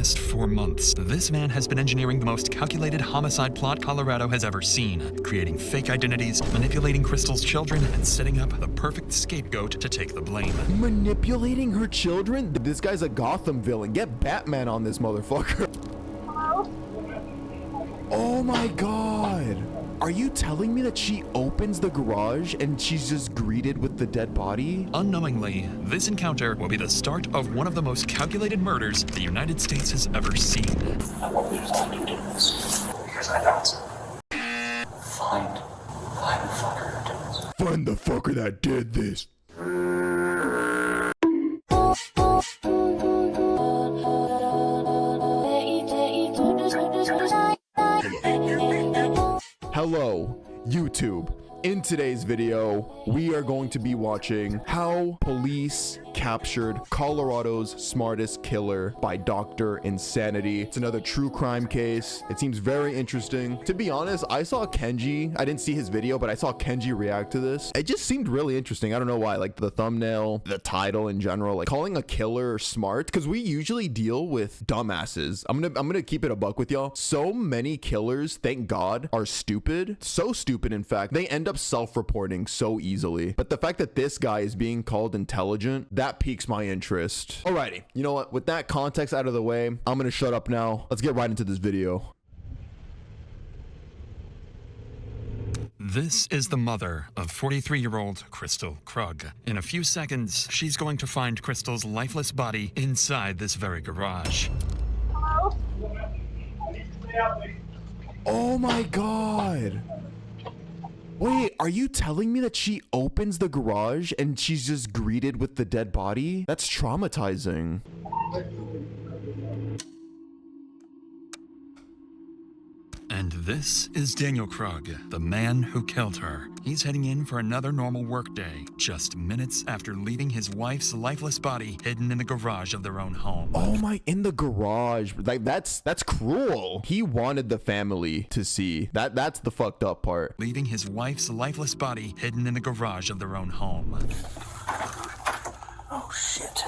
last 4 months, this man has been engineering the most calculated homicide plot Colorado has ever seen, creating fake identities, manipulating Crystal's children, and setting up the perfect scapegoat to take the blame. Manipulating her children? This guy's a Gotham villain. Get Batman on this motherfucker. Hello? Oh my god. Are you telling me that she opens the garage and she's just greeted with the dead body? Unknowingly, this encounter will be the start of one of the most calculated murders the United States has ever seen. I won't be responding to this because I don't. Find the fucker who did this. Find the fucker that did this. Hello, YouTube. In today's video, we are going to be watching how police captured Colorado's smartest killer by Dr. Insanity. It's another true crime case. It seems very interesting. To be honest, I saw Kenji. I didn't see his video, but I saw Kenji react to this. It just seemed really interesting. I don't know why. Like the thumbnail, the title in general, like calling a killer smart, because we usually deal with dumbasses. I'm gonna keep it a buck with y'all. So many killers, thank God, are stupid. So stupid, in fact, they end up self-reporting so easily. But the fact that this guy is being called intelligent, that piques my interest. Alrighty, you know what? With that context out of the way, I'm gonna shut up now. Let's get right into this video. This is the mother of 43-year-old Crystal Krug. In a few seconds, she's going to find Crystal's lifeless body inside this very garage. Hello? Oh my god. Wait, are you telling me that she opens the garage and she's just greeted with the dead body? That's traumatizing. And this is Daniel Krug, the man who killed her. He's heading in for another normal workday, just minutes after leaving his wife's lifeless body hidden in the garage of their own home. Oh my, in the garage. Like that's cruel. He wanted the family to see. That's the fucked up part. Leaving his wife's lifeless body hidden in the garage of their own home. Oh shit.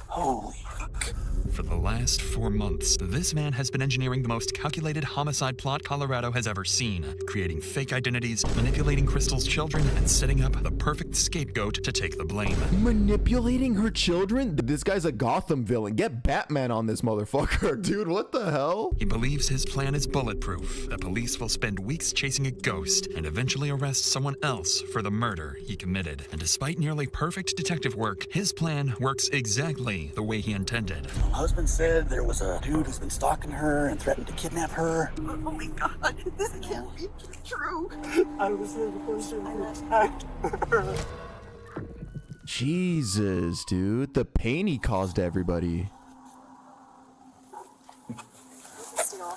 Holy fuck. For the last 4 months, this man has been engineering the most calculated homicide plot Colorado has ever seen, creating fake identities, manipulating Crystal's children, and setting up the perfect scapegoat to take the blame. Manipulating her children? This guy's a Gotham villain. Get Batman on this motherfucker. Dude, what the hell? He believes his plan is bulletproof, that police will spend weeks chasing a ghost and eventually arrest someone else for the murder he committed. And despite nearly perfect detective work, his plan works exactly the way he intended. My husband said there was a dude who's been stalking her and threatened to kidnap her. Oh my god, this can't be true. I was the person who attacked her. Jesus, dude. The pain he caused everybody.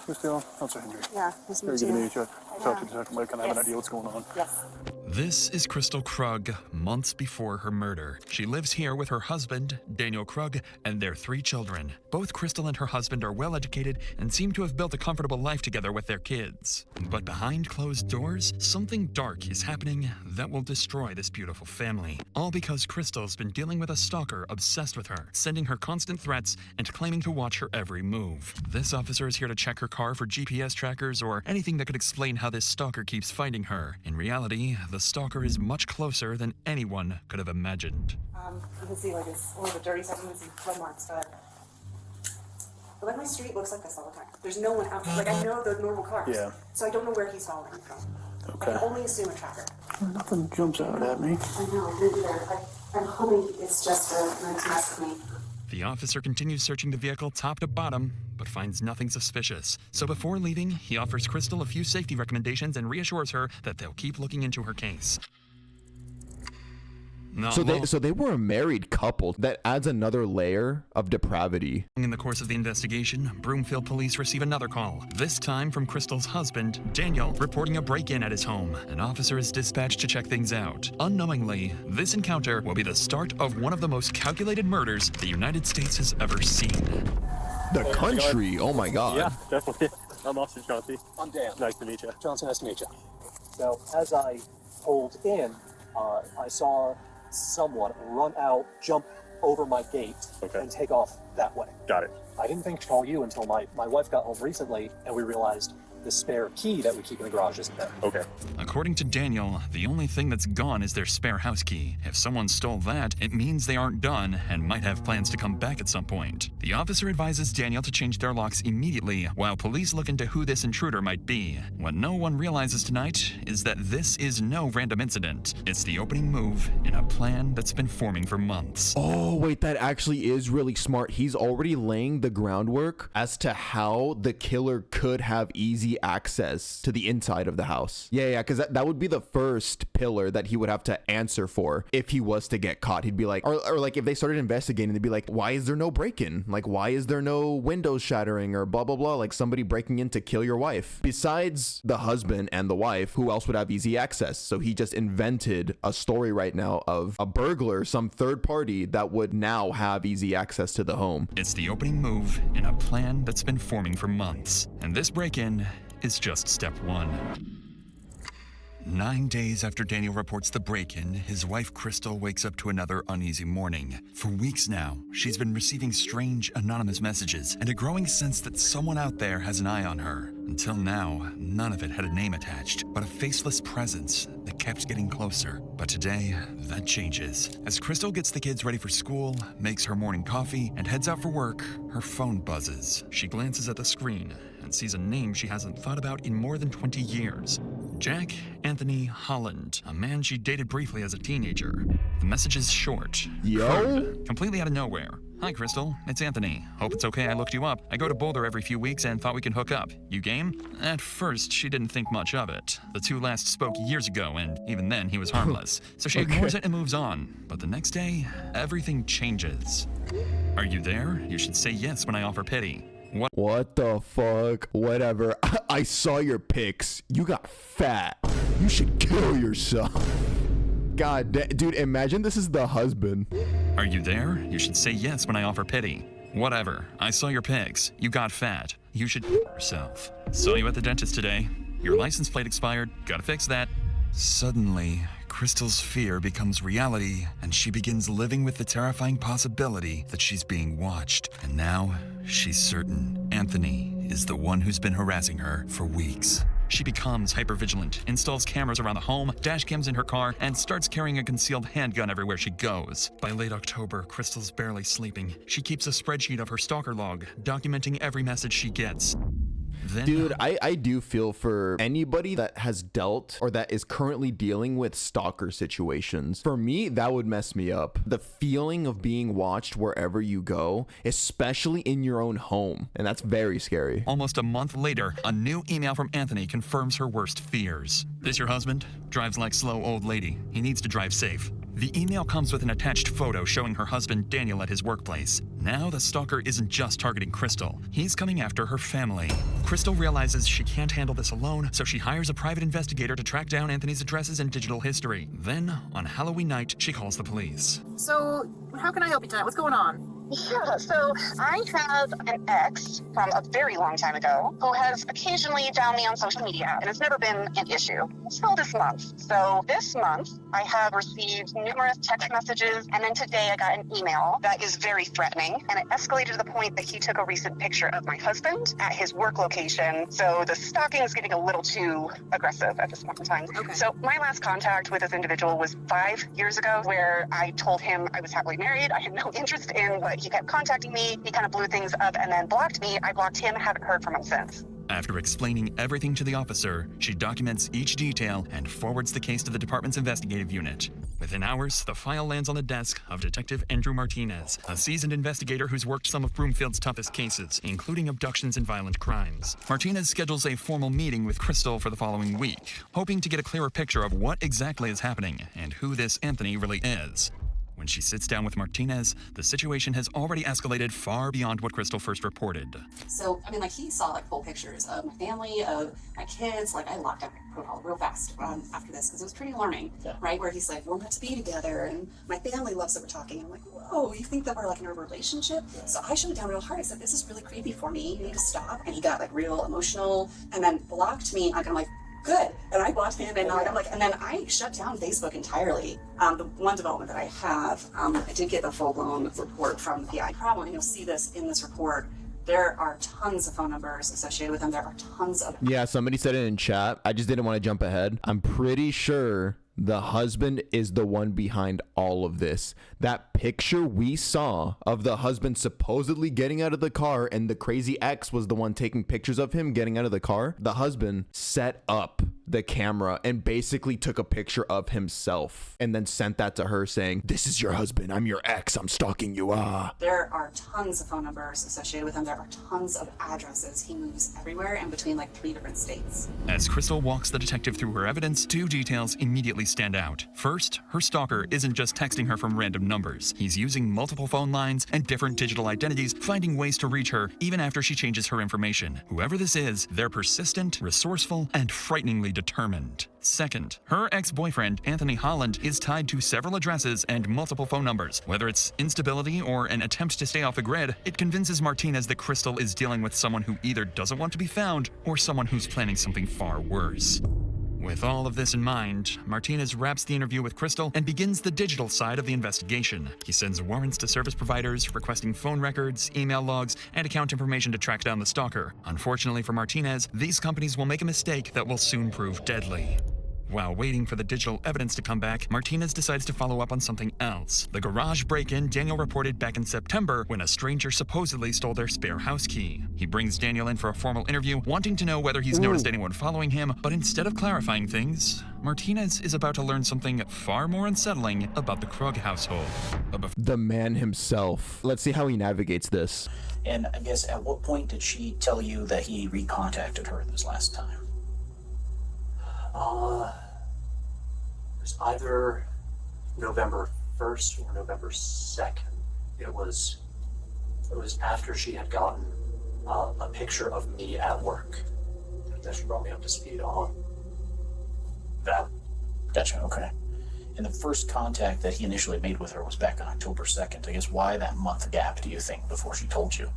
Christine, I'm sorry, Henry. Yeah, nice to Very meet good to you. meet you. Talk to you, kind of have an idea what's going on. Yes. This is Crystal Krug, months before her murder. She lives here with her husband, Daniel Krug, and their 3 children. Both Crystal and her husband are well educated and seem to have built a comfortable life together with their kids. But behind closed doors, something dark is happening that will destroy this beautiful family. All because Crystal's been dealing with a stalker obsessed with her, sending her constant threats and claiming to watch her every move. This officer is here to check her car for GPS trackers or anything that could explain how this stalker keeps finding her. In reality, the stalker is much closer than anyone could have imagined. You can see like it's a little bit dirty, so I can see blood marks, but like my street looks like this all the time. There's no one out there. Like I know the normal cars. Yeah. So I don't know where he's following me from. Okay. I can only assume a tracker. Nothing jumps out at me. I know, I didn't either. I'm hoping it's just a nice mess with me. The officer continues searching the vehicle top to bottom, but finds nothing suspicious. So before leaving, he offers Crystal a few safety recommendations and reassures her that they'll keep looking into her case. So they were a married couple. That adds another layer of depravity. In the course of the investigation, Broomfield police receive another call, this time from Crystal's husband, Daniel, reporting a break-in at his home. An officer is dispatched to check things out. Unknowingly, this encounter will be the start of one of the most calculated murders the United States has ever seen. The country, oh my god. Yeah, definitely. I'm Officer Chauncey. I'm Dan. Nice to meet you. Johnson, nice to meet you. So, as I pulled in, I saw someone run out, jump over my gate Okay. and take off that way. Got it. I didn't think to call you until my wife got home recently and we realized the spare key that we keep in the garage isn't there. Okay. According to Daniel, the only thing that's gone is their spare house key. If someone stole that, it means they aren't done and might have plans to come back at some point. The officer advises Daniel to change their locks immediately while police look into who this intruder might be. What no one realizes tonight is that this is no random incident. It's the opening move in a plan that's been forming for months. Oh, wait, that actually is really smart. He's already laying the groundwork as to how the killer could have easy access to the inside of the house. Yeah, because that would be the first pillar that he would have to answer for if he was to get caught. He'd be like, or like if they started investigating, they'd be like, why is there no break-in? Like, why is there no windows shattering or blah, blah, blah? Like somebody breaking in to kill your wife. Besides the husband and the wife, who else would have easy access? So he just invented a story right now of a burglar, some third party that would now have easy access to the home. It's the opening move in a plan that's been forming for months. And this break-in is just step one. 9 days after Daniel reports the break-in, his wife Crystal wakes up to another uneasy morning. For weeks now, she's been receiving strange anonymous messages and a growing sense that someone out there has an eye on her. Until now, none of it had a name attached, but a faceless presence that kept getting closer. But today, that changes. As Crystal gets the kids ready for school, makes her morning coffee, and heads out for work, her phone buzzes. She glances at the screen and sees a name she hasn't thought about in more than 20 years. Jack Anthony Holland, a man she dated briefly as a teenager. The message is short. Yo? Crude, completely out of nowhere. Hi, Crystal. It's Anthony. Hope it's okay I looked you up. I go to Boulder every few weeks and thought we could hook up. You game? At first, she didn't think much of it. The two last spoke years ago, and even then, he was harmless. So she ignores it and moves on. But the next day, everything changes. Are you there? You should say yes when I offer pity. What the fuck? Whatever. I saw your pics. You got fat. You should kill yourself. God, dude, imagine this is the husband. Are you there? You should say yes when I offer pity. Whatever. I saw your pics. You got fat. You should yourself. Saw you at the dentist today. Your license plate expired. Gotta fix that. Suddenly, Crystal's fear becomes reality, and she begins living with the terrifying possibility that she's being watched. And now, she's certain Anthony is the one who's been harassing her for weeks. She becomes hypervigilant, installs cameras around the home, dash cams in her car, and starts carrying a concealed handgun everywhere she goes. By late October, Crystal's barely sleeping. She keeps a spreadsheet of her stalker log, documenting every message she gets. Then, Dude, I do feel for anybody that has dealt or that is currently dealing with stalker situations. For me, that would mess me up. The feeling of being watched wherever you go, especially in your own home. And that's very scary. almost a month later, a new email from Anthony confirms her worst fears. This your husband? Drives like slow old lady. He needs to drive safe. The email comes with an attached photo showing her husband Daniel at his workplace. Now the stalker isn't just targeting Crystal. He's coming after her family. Crystal realizes she can't handle this alone, so she hires a private investigator to track down Anthony's addresses and digital history. Then, on Halloween night, she calls the police. So, how can I help you tonight? What's going on? Yeah, so I have an ex from a very long time ago who has occasionally found me on social media, and it's never been an issue until this month. So this month, I have received numerous text messages, and then today I got an email that is very threatening, and it escalated to the point that he took a recent picture of my husband at his work location. So the stalking is getting a little too aggressive at this point in time. Okay. So my last contact with this individual was 5 years ago, where I told him I was happily married. I had no interest in what he kept contacting me. He kind of blew things up and then blocked me. I blocked him, haven't heard from him since. After explaining everything to the officer, she documents each detail and forwards the case to the department's investigative unit. Within hours, the file lands on the desk of Detective Andrew Martinez, a seasoned investigator who's worked some of Broomfield's toughest cases, including abductions and violent crimes. Martinez schedules a formal meeting with Crystal for the following week, hoping to get a clearer picture of what exactly is happening and who this Anthony really is. When she sits down with Martinez, the situation has already escalated far beyond what Crystal first reported. So, I mean, like, he saw, like, full pictures of my family, of my kids. Like, I locked up my profile real fast after this, because it was pretty alarming, right? Where he's like, we're meant to be together, and my family loves that we're talking. I'm like, whoa, you think that we're, like, in a relationship? So I shut it down real hard. I said, this is really creepy for me. You need to stop. And he got, like, real emotional, and then blocked me. I'm like, good. And I blocked him, and I'm like, and then I shut down Facebook entirely. The one development that I have, I did get a full-blown report from the PI problem, and you'll see this in this report. There are tons of phone numbers associated with them. There are tons of... Yeah, somebody said it in chat. I just didn't want to jump ahead. I'm pretty sure the husband is the one behind all of this. That picture we saw of the husband supposedly getting out of the car, and the crazy ex was the one taking pictures of him getting out of the car. The husband set up the camera and basically took a picture of himself and then sent that to her saying, "This is your husband. I'm your ex. I'm stalking you. Ah." There are tons of phone numbers associated with him. There are tons of addresses. He moves everywhere and between like 3 different states. As Crystal walks the detective through her evidence, 2 details immediately stand out. First, her stalker isn't just texting her from random numbers. He's using multiple phone lines and different digital identities, finding ways to reach her even after she changes her information. Whoever this is, they're persistent, resourceful, and frighteningly determined. Second, her ex-boyfriend, Anthony Holland, is tied to several addresses and multiple phone numbers. Whether it's instability or an attempt to stay off the grid, it convinces Martinez that Crystal is dealing with someone who either doesn't want to be found or someone who's planning something far worse. With all of this in mind, Martinez wraps the interview with Crystal and begins the digital side of the investigation. He sends warrants to service providers, requesting phone records, email logs, and account information to track down the stalker. Unfortunately for Martinez, these companies will make a mistake that will soon prove deadly. While waiting for the digital evidence to come back, Martinez decides to follow up on something else. The garage break-in Daniel reported back in September when a stranger supposedly stole their spare house key. He brings Daniel in for a formal interview, wanting to know whether he's noticed anyone following him, but instead of clarifying things, Martinez is about to learn something far more unsettling about the Krug household. The man himself. Let's see how he navigates this. And I guess at what point did she tell you that he recontacted her this last time? It was either November 1st or November 2nd. It was after she had gotten a picture of me at work that she brought me up to speed on that. Gotcha, okay. And the first contact that he initially made with her was back on October 2nd. I guess why that month gap, do you think, before she told you?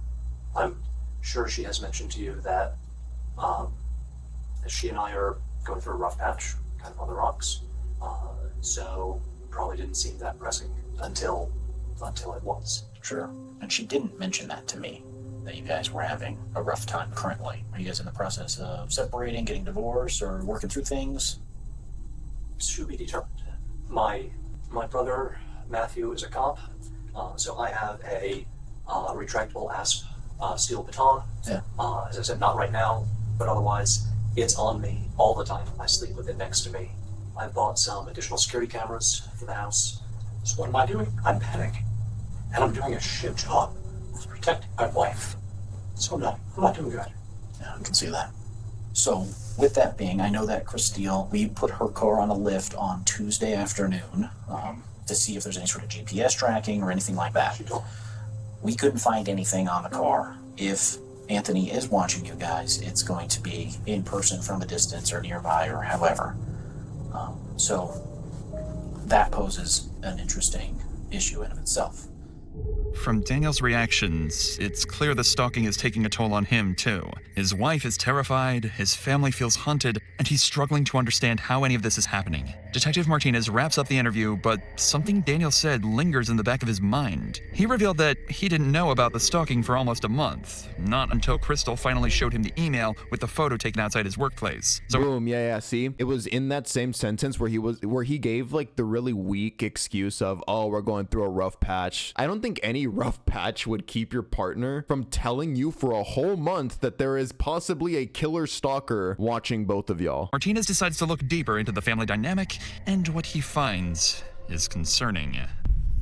I'm sure she has mentioned to you that she and I are going through a rough patch, kind of on the rocks. So probably didn't seem that pressing until it was. Sure. And she didn't mention that to me, that you guys were having a rough time currently. Are you guys in the process of separating, getting divorced, or working through things? To be determined. My brother Matthew is a cop, so I have a retractable asp steel baton. Yeah. As I said, not right now, but otherwise it's on me all the time. I sleep with it next to me. I bought some additional security cameras for the house. So what am I doing? I'm panicking, and I'm doing a shit job of protecting my wife. So I'm not doing good. Yeah, I can see that. So, with that being, I know that Christelle, we put her car on a lift on Tuesday afternoon to see if there's any sort of GPS tracking or anything like that. We couldn't find anything on the car. If Anthony is watching you guys, it's going to be in person from a distance or nearby or however. So, that poses an interesting issue in of itself. From Daniel's reactions, it's clear the stalking is taking a toll on him, too. His wife is terrified, his family feels haunted, and he's struggling to understand how any of this is happening. Detective Martinez wraps up the interview, but something Daniel said lingers in the back of his mind. He revealed that he didn't know about the stalking for almost a month, not until Crystal finally showed him the email with the photo taken outside his workplace. So Boom, yeah, see? It was in that same sentence where he gave like the really weak excuse of, oh, we're going through a rough patch. I don't think any rough patch would keep your partner from telling you for a whole month that there is possibly a killer stalker watching both of y'all. Martinez decides to look deeper into the family dynamic, and what he finds is concerning.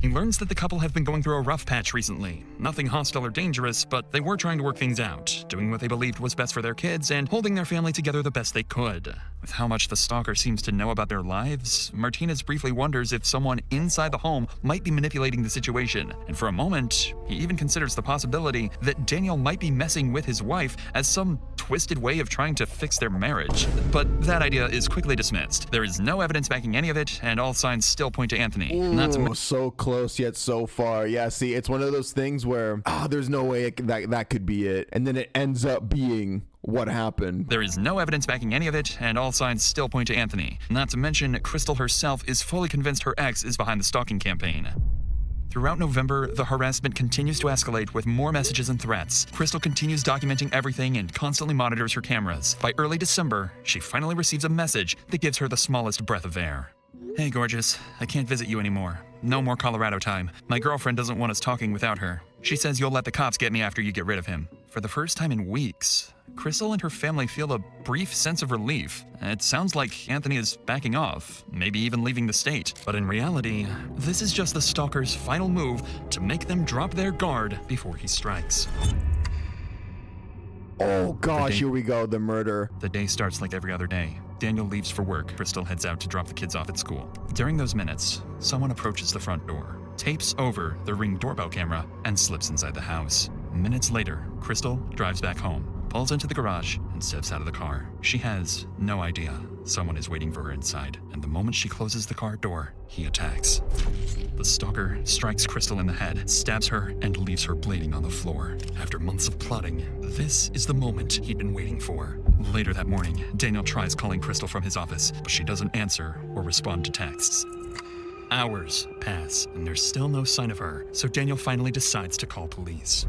He learns that the couple have been going through a rough patch recently. Nothing hostile or dangerous, but they were trying to work things out, doing what they believed was best for their kids and holding their family together the best they could. With how much the stalker seems to know about their lives, Martinez briefly wonders if someone inside the home might be manipulating the situation. And for a moment, he even considers the possibility that Daniel might be messing with his wife as some twisted way of trying to fix their marriage. But that idea is quickly dismissed. There is no evidence backing any of it, and all signs still point to Anthony. Not to Ooh, so close yet so far. Yeah, see, it's one of those things where there's no way that could be it, and then it ends up being what happened. There is no evidence backing any of it, and all signs still point to Anthony. Not to mention, Crystal herself is fully convinced her ex is behind the stalking campaign. Throughout November, the harassment continues to escalate with more messages and threats. Crystal continues documenting everything and constantly monitors her cameras. By early December, she finally receives a message that gives her the smallest breath of air. Hey, gorgeous. I can't visit you anymore. No more Colorado time. My girlfriend doesn't want us talking without her. She says you'll let the cops get me after you get rid of him. For the first time in weeks, Crystal and her family feel a brief sense of relief. It sounds like Anthony is backing off, maybe even leaving the state. But in reality, this is just the stalker's final move to make them drop their guard before he strikes. Oh gosh, here we go, the murder. The day starts like every other day. Daniel leaves for work. Crystal heads out to drop the kids off at school. During those minutes, someone approaches the front door, tapes over the Ring doorbell camera, and slips inside the house. Minutes later, Crystal drives back home, pulls into the garage, and steps out of the car. She has no idea someone is waiting for her inside, and the moment she closes the car door, he attacks. The stalker strikes Crystal in the head, stabs her, and leaves her bleeding on the floor. After months of plotting, this is the moment he'd been waiting for. Later that morning, Daniel tries calling Crystal from his office, but she doesn't answer or respond to texts. Hours pass, and there's still no sign of her, so Daniel finally decides to call police.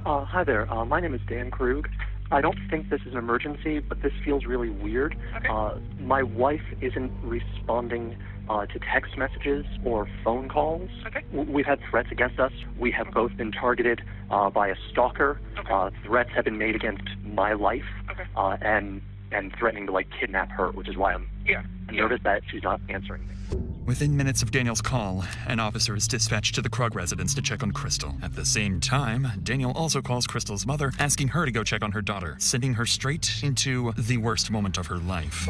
Hi there. My name is Dan Krug. I don't think this is an emergency, but this feels really weird. Okay. My wife isn't responding to text messages or phone calls. Okay. We've had threats against us. We have both been targeted by a stalker. Okay. Threats have been made against my life, and threatening to kidnap her, which is why I'm nervous that she's not answering me. Within minutes of Daniel's call, an officer is dispatched to the Krug residence to check on Crystal. At the same time, Daniel also calls Crystal's mother, asking her to go check on her daughter, sending her straight into the worst moment of her life.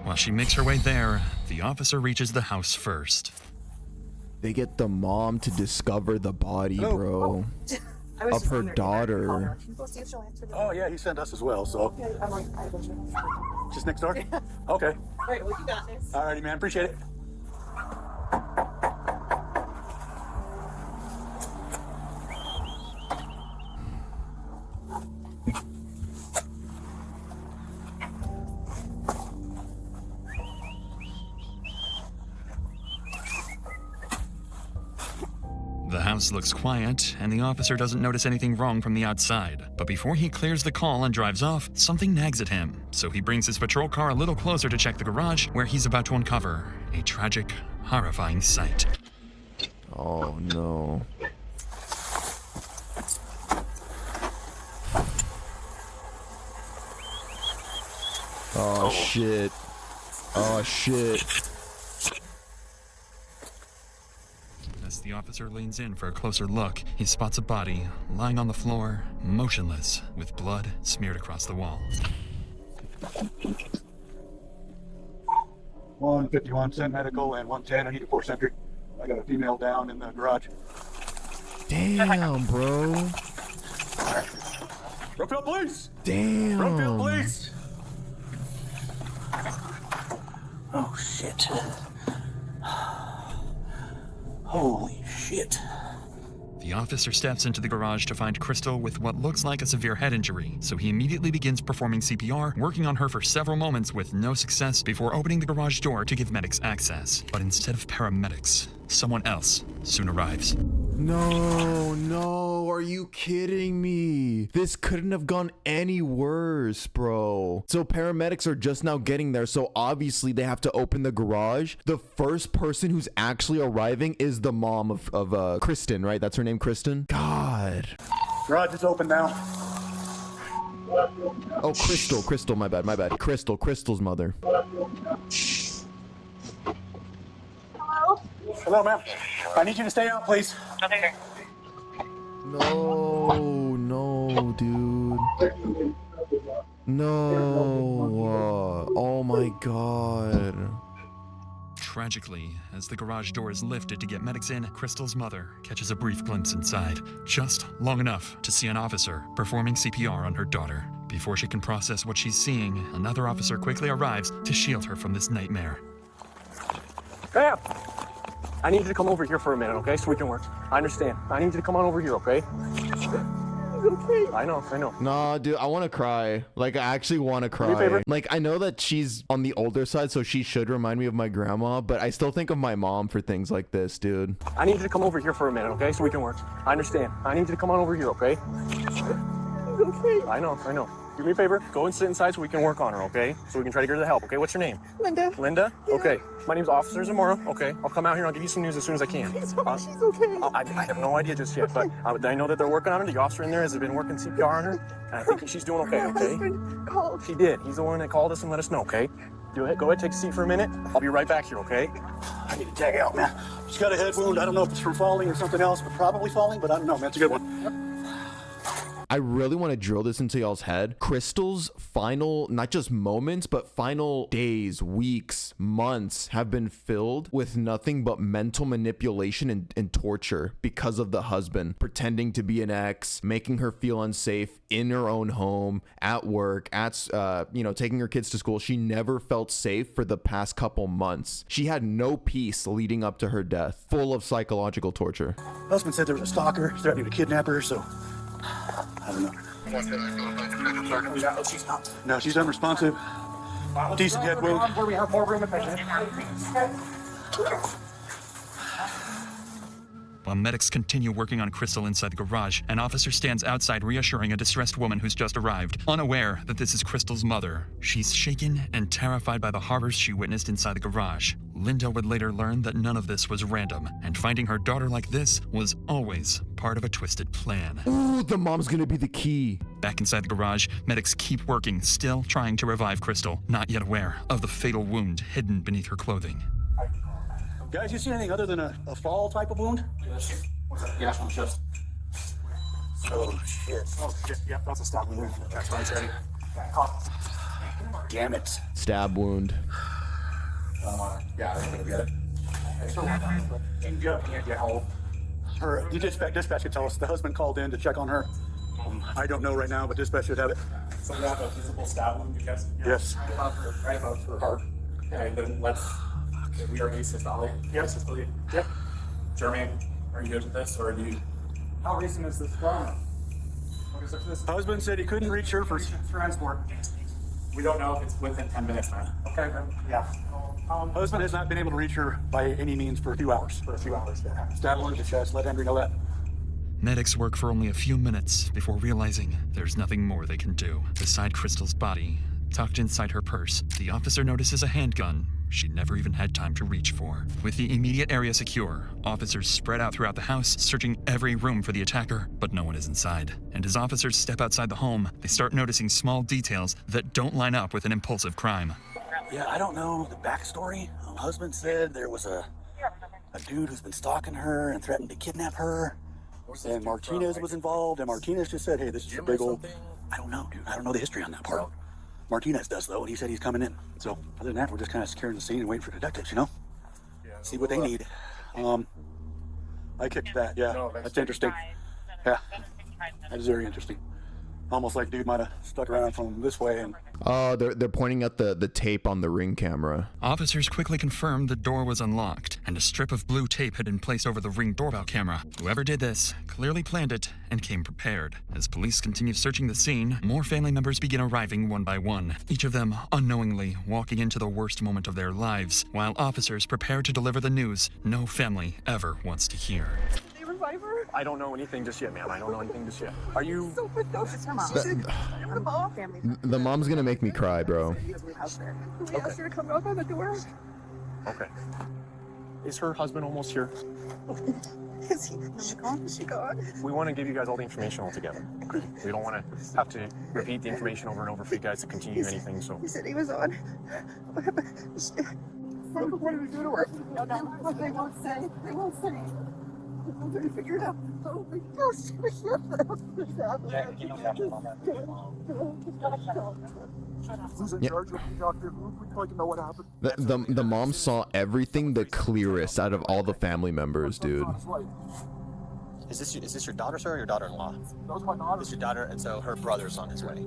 While she makes her way there, the officer reaches the house first. They get the mom to discover the body, bro, of her daughter. Oh yeah, he sent us as well, so. Just next door? Okay. Alright, well, you got this. Alrighty, man, appreciate it. The house looks quiet, and the officer doesn't notice anything wrong from the outside. But before he clears the call and drives off, something nags at him. So he brings his patrol car a little closer to check the garage, where he's about to uncover a tragic, horrifying sight. Oh no. Oh shit. Oh shit. As the officer leans in for a closer look, he spots a body lying on the floor, motionless, with blood smeared across the wall. 151 Cent Medical and 110 I need a 4th Century. I got a female down in the garage. Damn, bro. Brookfield Police! Damn. Brookfield Police! Oh shit. Holy shit. The officer steps into the garage to find Crystal with what looks like a severe head injury, so he immediately begins performing CPR, working on her for several moments with no success before opening the garage door to give medics access. But instead of paramedics, someone else soon arrives. No, are you kidding me? This couldn't have gone any worse, bro. So paramedics are just now getting there, so obviously they have to open the garage. The first person who's actually arriving is the mom of Kristen, right? That's her name, Kristen? God. Garage is open now. Oh, Crystal, my bad. Crystal's mother. Hello, ma'am. I need you to stay out, please. No, dude. No. Oh my god. Tragically, as the garage door is lifted to get medics in, Crystal's mother catches a brief glimpse inside, just long enough to see an officer performing CPR on her daughter. Before she can process what she's seeing, another officer quickly arrives to shield her from this nightmare. Bam! I need you to come over here for a minute, okay? So we can work. I understand. I need you to come on over here, okay? Okay. I know. Nah, dude, I want to cry. Like, I actually want to me a cry. favor. Like, I know that she's on the older side, so she should remind me of my grandma, but I still think of my mom for things like this, dude. I need you to come over here for a minute, okay? So we can work. I understand. I need you to come on over here, okay? Okay. I know. Do me a favor. Go and sit inside so we can work on her, okay? So we can try to get her the help, okay? What's your name? Linda. Linda? Yeah. Okay. My name's Officer Zamora, okay? I'll come out here and I'll give you some news as soon as I can. She's okay. I have no idea just yet, but I know that they're working on her. The officer in there has been working CPR on her, and I think she's doing okay, My okay? husband called. She did. He's the one that called us and let us know, okay? Go ahead, take a seat for a minute. I'll be right back here, okay? I need to tag out, man. She's got a head wound. I don't know if it's from falling or something else, but probably falling, but I don't know, man. It's a good one. I really want to drill this into y'all's head. Crystal's final, not just moments, but final days, weeks, months have been filled with nothing but mental manipulation and torture because of the husband pretending to be an ex, making her feel unsafe in her own home, at work, taking her kids to school. She never felt safe for the past couple months. She had no peace leading up to her death, full of psychological torture. Husband said there was a stalker threatening to kidnap her, so I don't know. She's not. No, she's unresponsive. Decent head wound. Where we have more room at patient. While medics continue working on Crystal inside the garage, an officer stands outside reassuring a distressed woman who's just arrived, unaware that this is Crystal's mother. She's shaken and terrified by the horrors she witnessed inside the garage. Linda would later learn that none of this was random, and finding her daughter like this was always part of a twisted plan. Ooh, the mom's gonna be the key. Back inside the garage, medics keep working, still trying to revive Crystal, not yet aware of the fatal wound hidden beneath her clothing. Guys, you see anything other than a fall type of wound? Yeah, I'm just. Oh, shit. Oh, yeah, that's a stab wound. That's right, ready. Damn it. Stab wound. Yeah, I'm gonna get it. Can you get hold? Her, the dispatch could tell us the husband called in to check on her. I don't know right now, but dispatch should have it. So you have a visible stab wound, you guys? Yes. Right above her heart. Okay, then let's. Okay, we are asystolic. Yep. Asystolic. Yep. Jeremy, are you good with this, or do you? How recent is this trauma? What is it? This Husband said he couldn't reach her for. transport. We don't know if it's within 10 minutes, man. Okay, then. Yeah. Husband has not been able to reach her by any means for a few hours. For a few hours. Yeah. Stab wound to the chest. Let Henry know that. Medics work for only a few minutes before realizing there's nothing more they can do. Beside Crystal's body, tucked inside her purse, the officer notices a handgun she never even had time to reach for. With the immediate area secure, officers spread out throughout the house, searching every room for the attacker, but no one is inside. And as officers step outside the home, they start noticing small details that don't line up with an impulsive crime. Yeah, I don't know the backstory. Husband said there was a dude who's been stalking her and threatened to kidnap her. And Martinez was involved, and Martinez just said, hey, this is a big old... I don't know, dude. I don't know the history on that part. Martinez does, though, and he said he's coming in. So, other than that, we're just kind of securing the scene and waiting for detectives, you know? See what they need. I kicked that, yeah. That's interesting. Yeah. That is very interesting. Almost like dude might have stuck around from this way and... Oh, they're pointing at the tape on the Ring camera. Officers quickly confirmed the door was unlocked, and a strip of blue tape had been placed over the Ring doorbell camera. Whoever did this clearly planned it and came prepared. As police continue searching the scene, more family members begin arriving one by one, each of them unknowingly walking into the worst moment of their lives, while officers prepare to deliver the news no family ever wants to hear. Survivor? I don't know anything just yet, ma'am. I don't know anything just yet. Are you? So precocious. Her mom. The Ball family. The mom's gonna make me cry, bro. We asked her to come knock on the door. Okay. Is her husband almost here? Is she gone? Is she gone? We want to give you guys all the information all together. Okay. We don't want to have to repeat the information over and over for you guys to continue anything. So. He said he was on. What did we do to her? No. They won't say. They won't say. I'm trying to figure it out. Oh my gosh. Who's in charge of the doctor? We'd like to know what happened. The mom saw everything the clearest out of all the family members, dude. Is this your daughter, sir, or your daughter-in-law? That was my daughter. It's your daughter, and so her brother's on his way.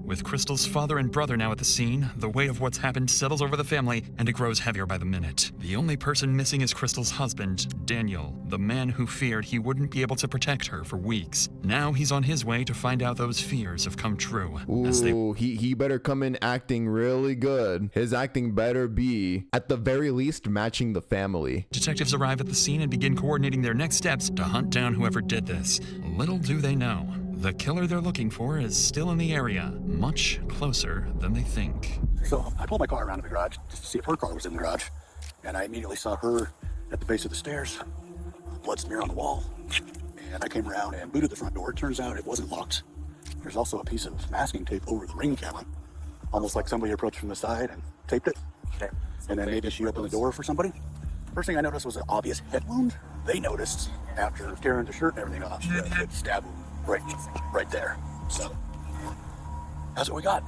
With Crystal's father and brother now at the scene, the weight of what's happened settles over the family, and it grows heavier by the minute. The only person missing is Crystal's husband, Daniel, the man who feared he wouldn't be able to protect her for weeks. Now he's on his way to find out those fears have come true. Ooh, he better come in acting really good. His acting better be, at the very least, matching the family. Detectives arrive at the scene and begin coordinating their next steps to hunt down whoever did this. Little do they know, the killer they're looking for is still in the area, much closer than they think. So I pulled my car around to the garage just to see if her car was in the garage. And I immediately saw her at the base of the stairs, blood smear on the wall. And I came around and booted the front door. It turns out it wasn't locked. There's also a piece of masking tape over the ring camera, almost like somebody approached from the side and taped it. And then maybe she opened the door for somebody. First thing I noticed was an obvious head wound. They noticed after tearing the shirt and everything off, the stab wound right there. So that's what we got.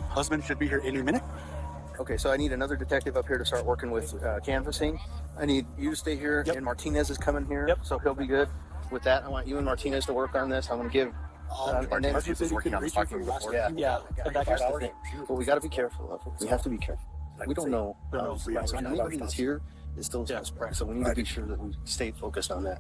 Husband should be here any minute. Okay, so I need another detective up here to start working with canvassing. I need you to stay here, and Martinez is coming here, so he'll be good with that. I want you and Martinez to work on this. I'm going to give... Martinez is working on this before. Yeah. But we got to be careful. We have to be careful. We don't know. Anybody that's here is still suspect, so we need to be sure that we stay focused on that.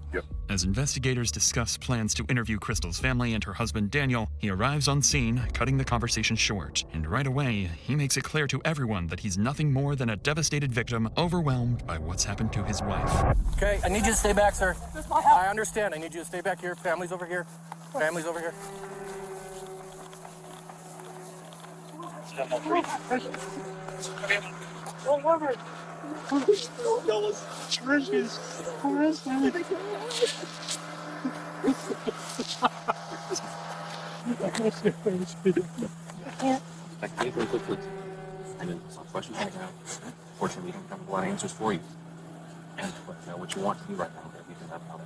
As investigators discuss plans to interview Crystal's family and her husband Daniel, he arrives on scene, cutting the conversation short. And right away, he makes it clear to everyone that he's nothing more than a devastated victim, overwhelmed by what's happened to his wife. Okay, I need you to stay back, sir. I understand. I need you to stay back here. Family's over here. Family's over here. Fortunately, we don't have a lot of answers for you. And what you want to do right now, you can have help.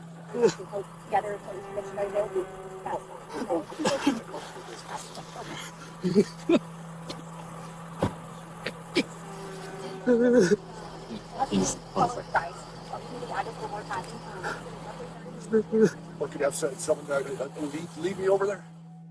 Leave me over there.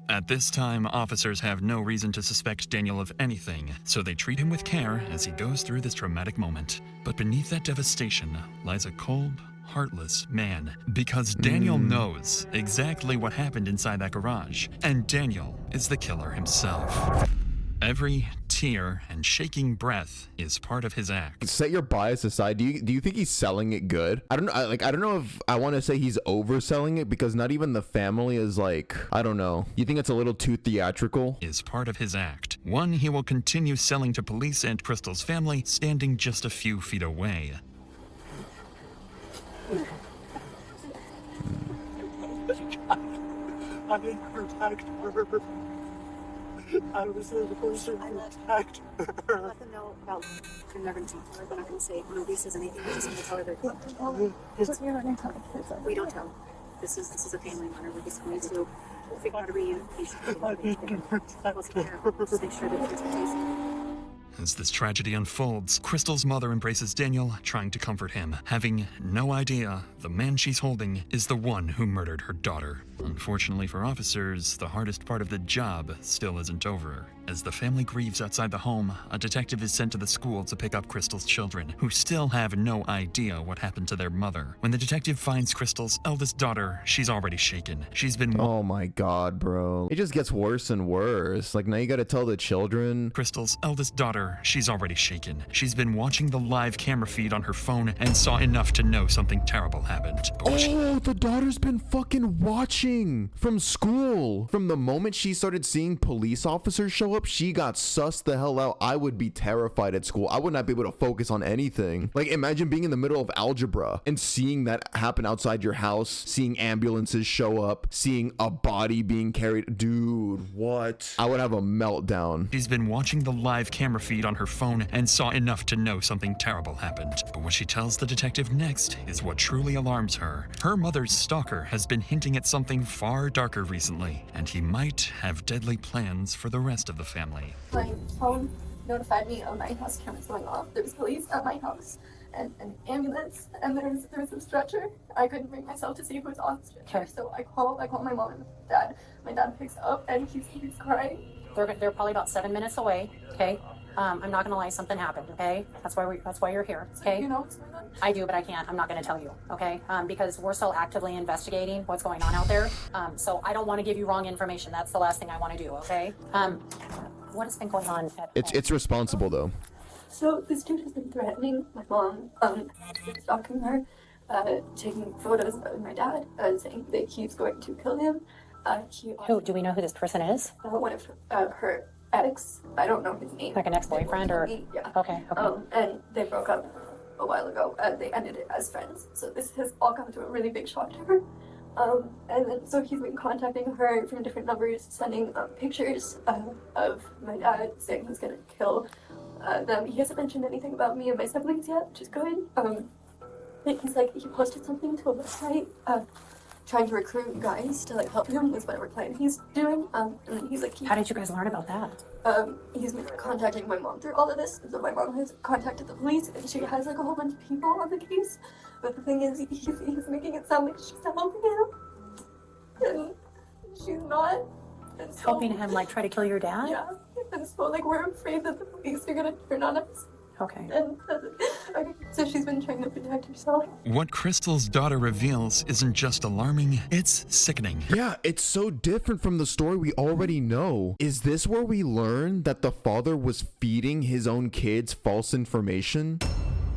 At this time, officers have no reason to suspect Daniel of anything, so they treat him with care as he goes through this traumatic moment. But beneath that devastation lies a cold, heartless man, because Daniel knows exactly what happened inside that garage, and Daniel is the killer himself. Every tear and shaking breath is part of his act. Set your bias aside. Do you think he's selling it good? I don't know. I don't know if I want to say he's overselling it, because not even the family is like, I don't know. You think it's a little too theatrical? Is part of his act. One he will continue selling to police and Crystal's family, standing just a few feet away. I didn't protect her. I was the person who attacked her. Let them know about they're not going to talk to her. They're not going to say nobody says anything. We're just going to tell her that we don't tell. This is a family matter. We're just going to figure out a reunification. I didn't protect her. Just make sure that it's okay. As this tragedy unfolds, Crystal's mother embraces Daniel, trying to comfort him, having no idea the man she's holding is the one who murdered her daughter. Unfortunately for officers, the hardest part of the job still isn't over. As the family grieves outside the home, a detective is sent to the school to pick up Crystal's children, who still have no idea what happened to their mother. When the detective finds Crystal's eldest daughter, she's already shaken. She's been... Oh my god, bro. It just gets worse and worse. Like, now you gotta tell the children. Crystal's eldest daughter, she's already shaken. She's been watching the live camera feed on her phone and saw enough to know something terrible happened. Oh, the daughter's been fucking watching from school. From the moment she started seeing police officers show up, she got sussed the hell out. I would be terrified at school. I would not be able to focus on anything. Like, imagine being in the middle of algebra and seeing that happen outside your house, seeing ambulances show up, seeing a body being carried. Dude, what? I would have a meltdown. She's been watching the live camera feed feed on her phone and saw enough to know something terrible happened. But what she tells the detective next is what truly alarms her. Her mother's stalker has been hinting at something far darker recently, and he might have deadly plans for the rest of the family. My phone notified me of my house cameras going off. There's police at my house and an ambulance, and there's a stretcher. I couldn't bring myself to see who was on the stretcher, so I call my mom and dad. My dad picks up and he's crying. They're probably about 7 minutes away. Okay, I'm not gonna lie, something happened. Okay, that's why you're here. Okay, you know what's going on? I do, but I can't. I'm not gonna tell you. Okay, because we're still actively investigating what's going on out there. So I don't want to give you wrong information. That's the last thing I want to do. Okay. What has been going on at It's responsible though. So this dude has been threatening my mom, stalking her, taking photos of my dad, saying that he's going to kill him. Who do we know who this person is? One of her ex. I don't know his name. Like an ex-boyfriend or? Yeah. Okay. And they broke up a while ago. They ended it as friends. So this has all come to a really big shock to her. And then so he's been contacting her from different numbers, sending pictures of my dad, saying he's gonna kill them. He hasn't mentioned anything about me and my siblings yet, which is good. He's like, he posted something to a website, trying to recruit guys to like help him with whatever plan he's doing. And then he's like, how did you guys learn about that? He's been contacting my mom through all of this. So my mom has contacted the police, and she has like a whole bunch of people on the case. But the thing is, he's making it sound like she's helping him, and she's not. And so, helping him like try to kill your dad? Yeah. And so like we're afraid that the police are gonna turn on us. Okay. And so she's been trying to protect herself. What Crystal's daughter reveals isn't just alarming, it's sickening. Yeah, it's so different from the story we already know. Is this where we learn that the father was feeding his own kids false information?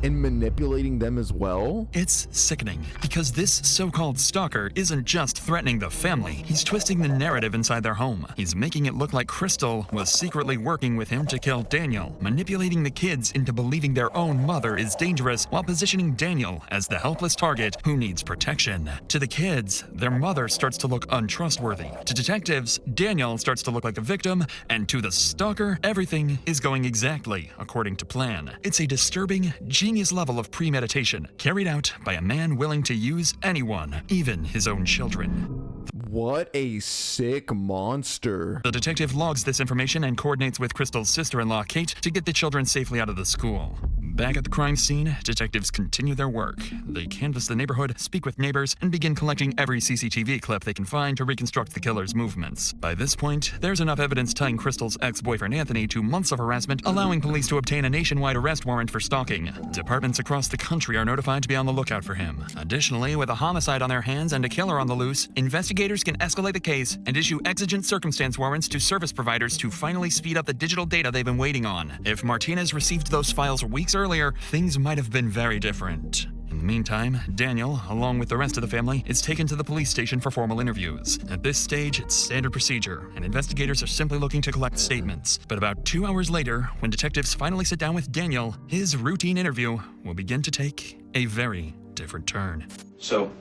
And manipulating them as well? It's sickening, because this so-called stalker isn't just threatening the family, he's twisting the narrative inside their home. He's making it look like Crystal was secretly working with him to kill Daniel, manipulating the kids into believing their own mother is dangerous while positioning Daniel as the helpless target who needs protection. To the kids, their mother starts to look untrustworthy. To detectives, Daniel starts to look like a victim, and to the stalker, everything is going exactly according to plan. It's a disturbing, genius level of premeditation, carried out by a man willing to use anyone, even his own children. What a sick monster. The detective logs this information and coordinates with Crystal's sister-in-law, Kate, to get the children safely out of the school. Back at the crime scene, detectives continue their work. They canvass the neighborhood, speak with neighbors, and begin collecting every CCTV clip they can find to reconstruct the killer's movements. By this point, there's enough evidence tying Crystal's ex-boyfriend Anthony to months of harassment, allowing police to obtain a nationwide arrest warrant for stalking. Departments across the country are notified to be on the lookout for him. Additionally, with a homicide on their hands and a killer on the loose, investigators can escalate the case and issue exigent circumstance warrants to service providers to finally speed up the digital data they've been waiting on. If Martinez received those files weeks earlier, things might have been very different. In the meantime, Daniel, along with the rest of the family, is taken to the police station for formal interviews. At this stage, it's standard procedure, and investigators are simply looking to collect statements. But about 2 hours later, when detectives finally sit down with Daniel, his routine interview will begin to take a very different turn. So,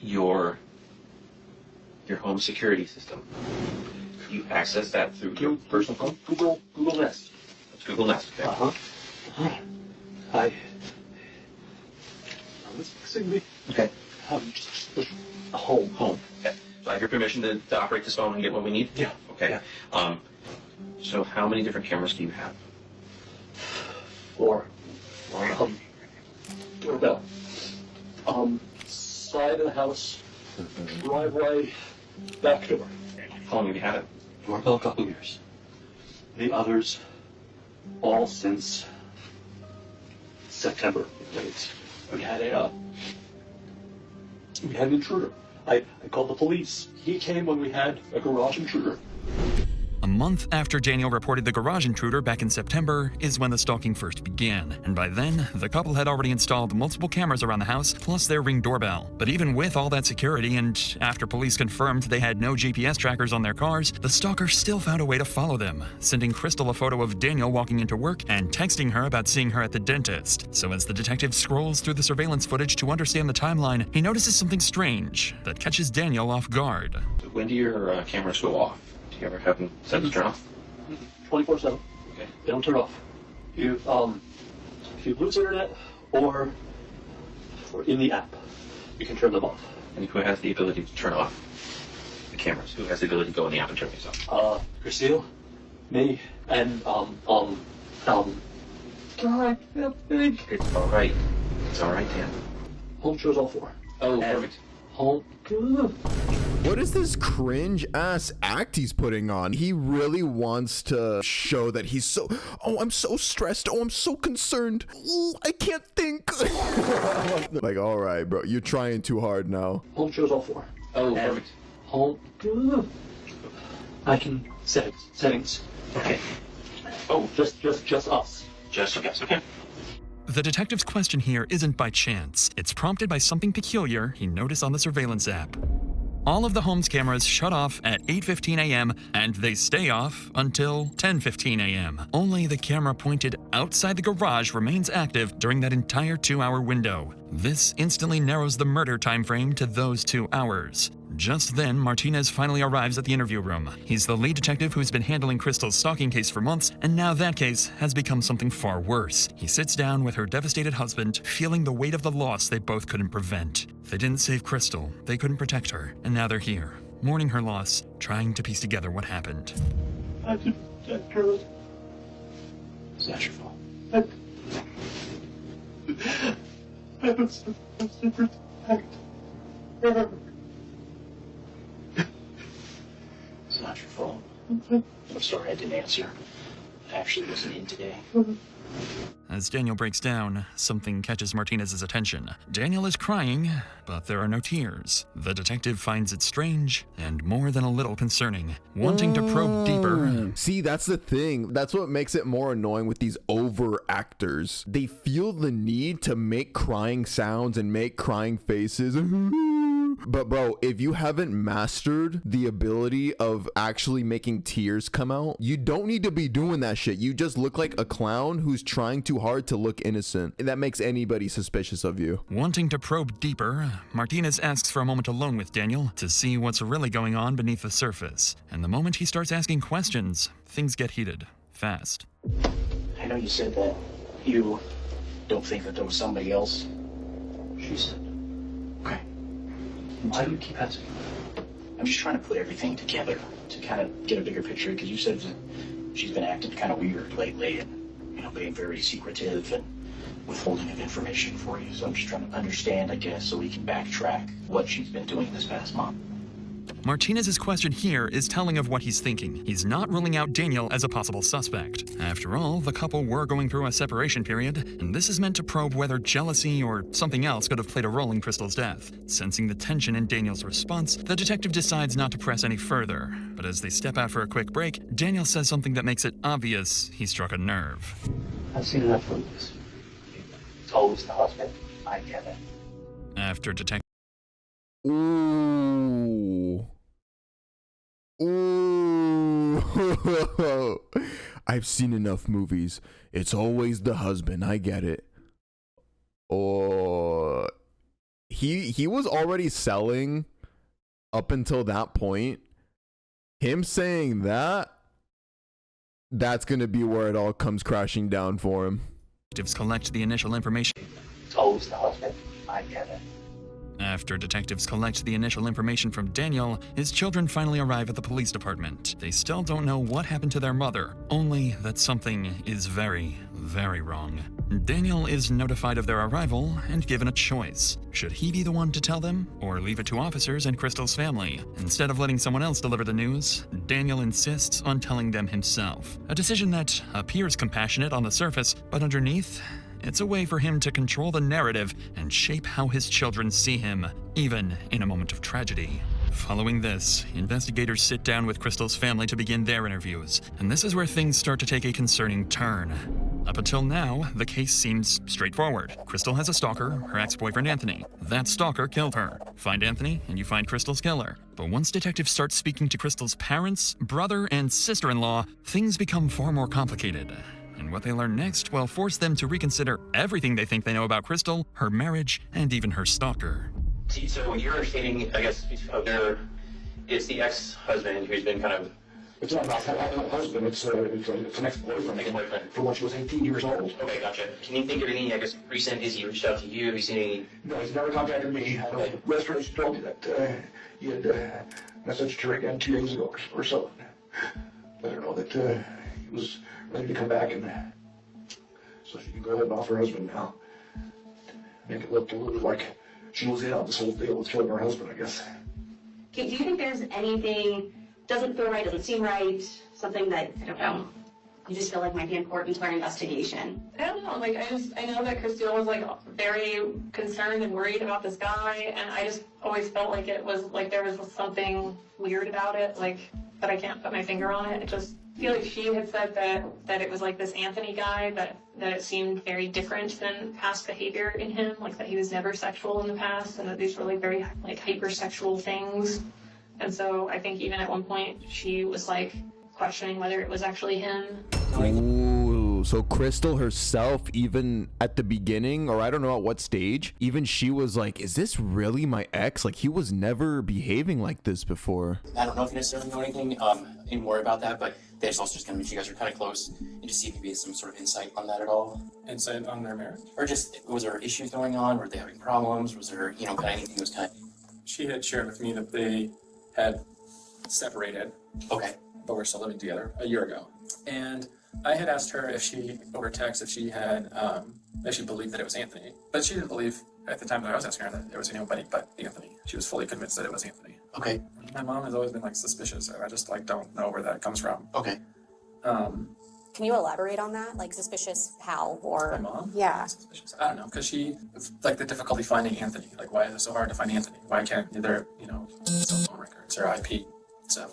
your home security system, you access that through your personal phone? Google Nest. It's Google Nest, okay? Okay. Just home. Okay. So I have your permission to operate this phone and get what we need? Yeah. Okay. Yeah. So how many different cameras do you have? 4. Doorbell. Side of the house, driveway, back door. How long have you had it? Doorbell, a couple years. The others, all since September. We had an intruder. I called the police. He came when we had a garage intruder. A month after Daniel reported the garage intruder back in September is when the stalking first began, and by then, the couple had already installed multiple cameras around the house, plus their Ring doorbell. But even with all that security, and after police confirmed they had no GPS trackers on their cars, the stalker still found a way to follow them, sending Crystal a photo of Daniel walking into work and texting her about seeing her at the dentist. So as the detective scrolls through the surveillance footage to understand the timeline, he notices something strange that catches Daniel off guard. When do your cameras go off? Do you ever have them set to turn off? 24/7. Okay. They don't turn off. If you lose internet or in the app, you can turn them off. And who has the ability to turn off the cameras? Who has the ability to go in the app and turn these off? Christine, me, and God, I think It's all right. It's all right, Dan. home shows all four. Oh, And perfect. home. What is this cringe ass act he's putting on? He really wants to show that he's so, oh, I'm so stressed. Oh, I'm so concerned. Ooh, I can't think. Like, all right, bro, you're trying too hard now. Home shows all four. Oh, And perfect. home. I can settings. Okay. Oh, just us. Just okay. The detective's question here isn't by chance. It's prompted by something peculiar he noticed on the surveillance app. All of the home's cameras shut off at 8:15 a.m. and they stay off until 10:15 a.m. Only the camera pointed outside the garage remains active during that entire 2-hour window. This instantly narrows the murder time frame to those 2 hours. Just then, Martinez finally arrives at the interview room. He's the lead detective who's been handling Crystal's stalking case for months, and now that case has become something far worse. He sits down with her devastated husband, feeling the weight of the loss they both couldn't prevent. They didn't save Crystal, they couldn't protect her, and now they're here, mourning her loss, trying to piece together what happened. I did that, girl. It's not your fault. I was supposed to protect her. It's not your fault. I'm sorry I didn't answer. I actually wasn't in today. As Daniel breaks down, something catches Martinez's attention. Daniel is crying, but there are no tears. The detective finds it strange and more than a little concerning. Wanting to probe deeper. See, that's the thing. That's what makes it more annoying with these over actors. They feel the need to make crying sounds and make crying faces. But bro, if you haven't mastered the ability of actually making tears come out, you don't need to be doing that shit. You just look like a clown who's trying too hard to look innocent. And that makes anybody suspicious of you. Wanting to probe deeper, Martinez asks for a moment alone with Daniel to see what's really going on beneath the surface. And the moment he starts asking questions, things get heated, fast. I know you said that you don't think that there was somebody else. She said. Okay. Why do you keep asking? I'm just trying to put everything together to kind of get a bigger picture, because you said that she's been acting kind of weird lately and, you know, being very secretive and withholding of information for you. So I'm just trying to understand, I guess, so we can backtrack what she's been doing this past month. Martinez's question here is telling of what he's thinking. He's not ruling out Daniel as a possible suspect. After all, the couple were going through a separation period, and this is meant to probe whether jealousy or something else could have played a role in Crystal's death. Sensing the tension in Daniel's response, the detective decides not to press any further. But as they step out for a quick break, Daniel says something that makes it obvious he struck a nerve. I've seen enough movies. It's always the husband. I get it. After detective Ooh. Ooh. I've seen enough movies. It's always the husband. I get it. Or he was already selling up until that point. Him saying that, that's going to be where it all comes crashing down for him. detectives collect the initial information. It's always the husband. I get it. After detectives collect the initial information from Daniel, his children finally arrive at the police department. They still don't know what happened to their mother, only that something is very, very wrong. Daniel is notified of their arrival and given a choice. Should he be the one to tell them, or leave it to officers and Crystal's family? Instead of letting someone else deliver the news, Daniel insists on telling them himself. A decision that appears compassionate on the surface, but underneath, it's a way for him to control the narrative and shape how his children see him, even in a moment of tragedy. Following this, investigators sit down with Crystal's family to begin their interviews, and this is where things start to take a concerning turn. Up until now, the case seems straightforward. Crystal has a stalker, her ex-boyfriend Anthony. That stalker killed her. Find Anthony, and you find Crystal's killer. But once detectives start speaking to Crystal's parents, brother, and sister-in-law, things become far more complicated. And what they learn next will force them to reconsider everything they think they know about Crystal, her marriage, and even her stalker. So you're stating, I guess, there is the ex-husband who's been kind of It's not about her husband, it's an ex-boyfriend. Ex-boyfriend. From when she was 18 years old. Okay, gotcha. Can you think of anything, I guess, recent? Has he reached out to you? Have you seen any? No, he's never contacted me. Okay. Yesterday she told me that he had messaged her again 2 days ago or so. Let her know that he was ready to come back, and so she can go ahead and off her husband now. Make it look a little bit like she was in on this whole deal with killing her husband, I guess. Do you think there's anything doesn't feel right, doesn't seem right, something that, I don't know, you just feel like might be important to our investigation? I don't know, like, I know that Christine was, like, very concerned and worried about this guy, and I just always felt like it was, like, there was something weird about it, like, that I can't put my finger on it. I just feel like she had said that it was, like, this Anthony guy, that it seemed very different than past behavior in him, like, that he was never sexual in the past, and that these were, like, very, like, hypersexual things. And so I think even at one point she was like questioning whether it was actually him. Ooh, so Crystal herself, even at the beginning, or I don't know at what stage, even she was like, is this really my ex? Like, he was never behaving like this before. I don't know if you necessarily know anything any more about that, but there's also just going to meet you guys are kind of close and just see if you get some sort of insight on that at all. Insight on their marriage? Or just, was there issues going on? Were they having problems? Was there, kind of anything that was kind of... She had shared with me that they had separated. Okay. But we're still living together a year ago. And I had asked her if she, over text, if she had, if she believed that it was Anthony. But she didn't believe at the time that I was asking her that there was anybody but Anthony. She was fully convinced that it was Anthony. Okay. My mom has always been like suspicious, and I just like don't know where that comes from. Okay. Can you elaborate on that? Like suspicious how or? My mom? Yeah. Suspicious. I don't know, because she, like the difficulty finding Anthony. Like, why is it so hard to find Anthony? Why can't there, cell phone records or IP stuff?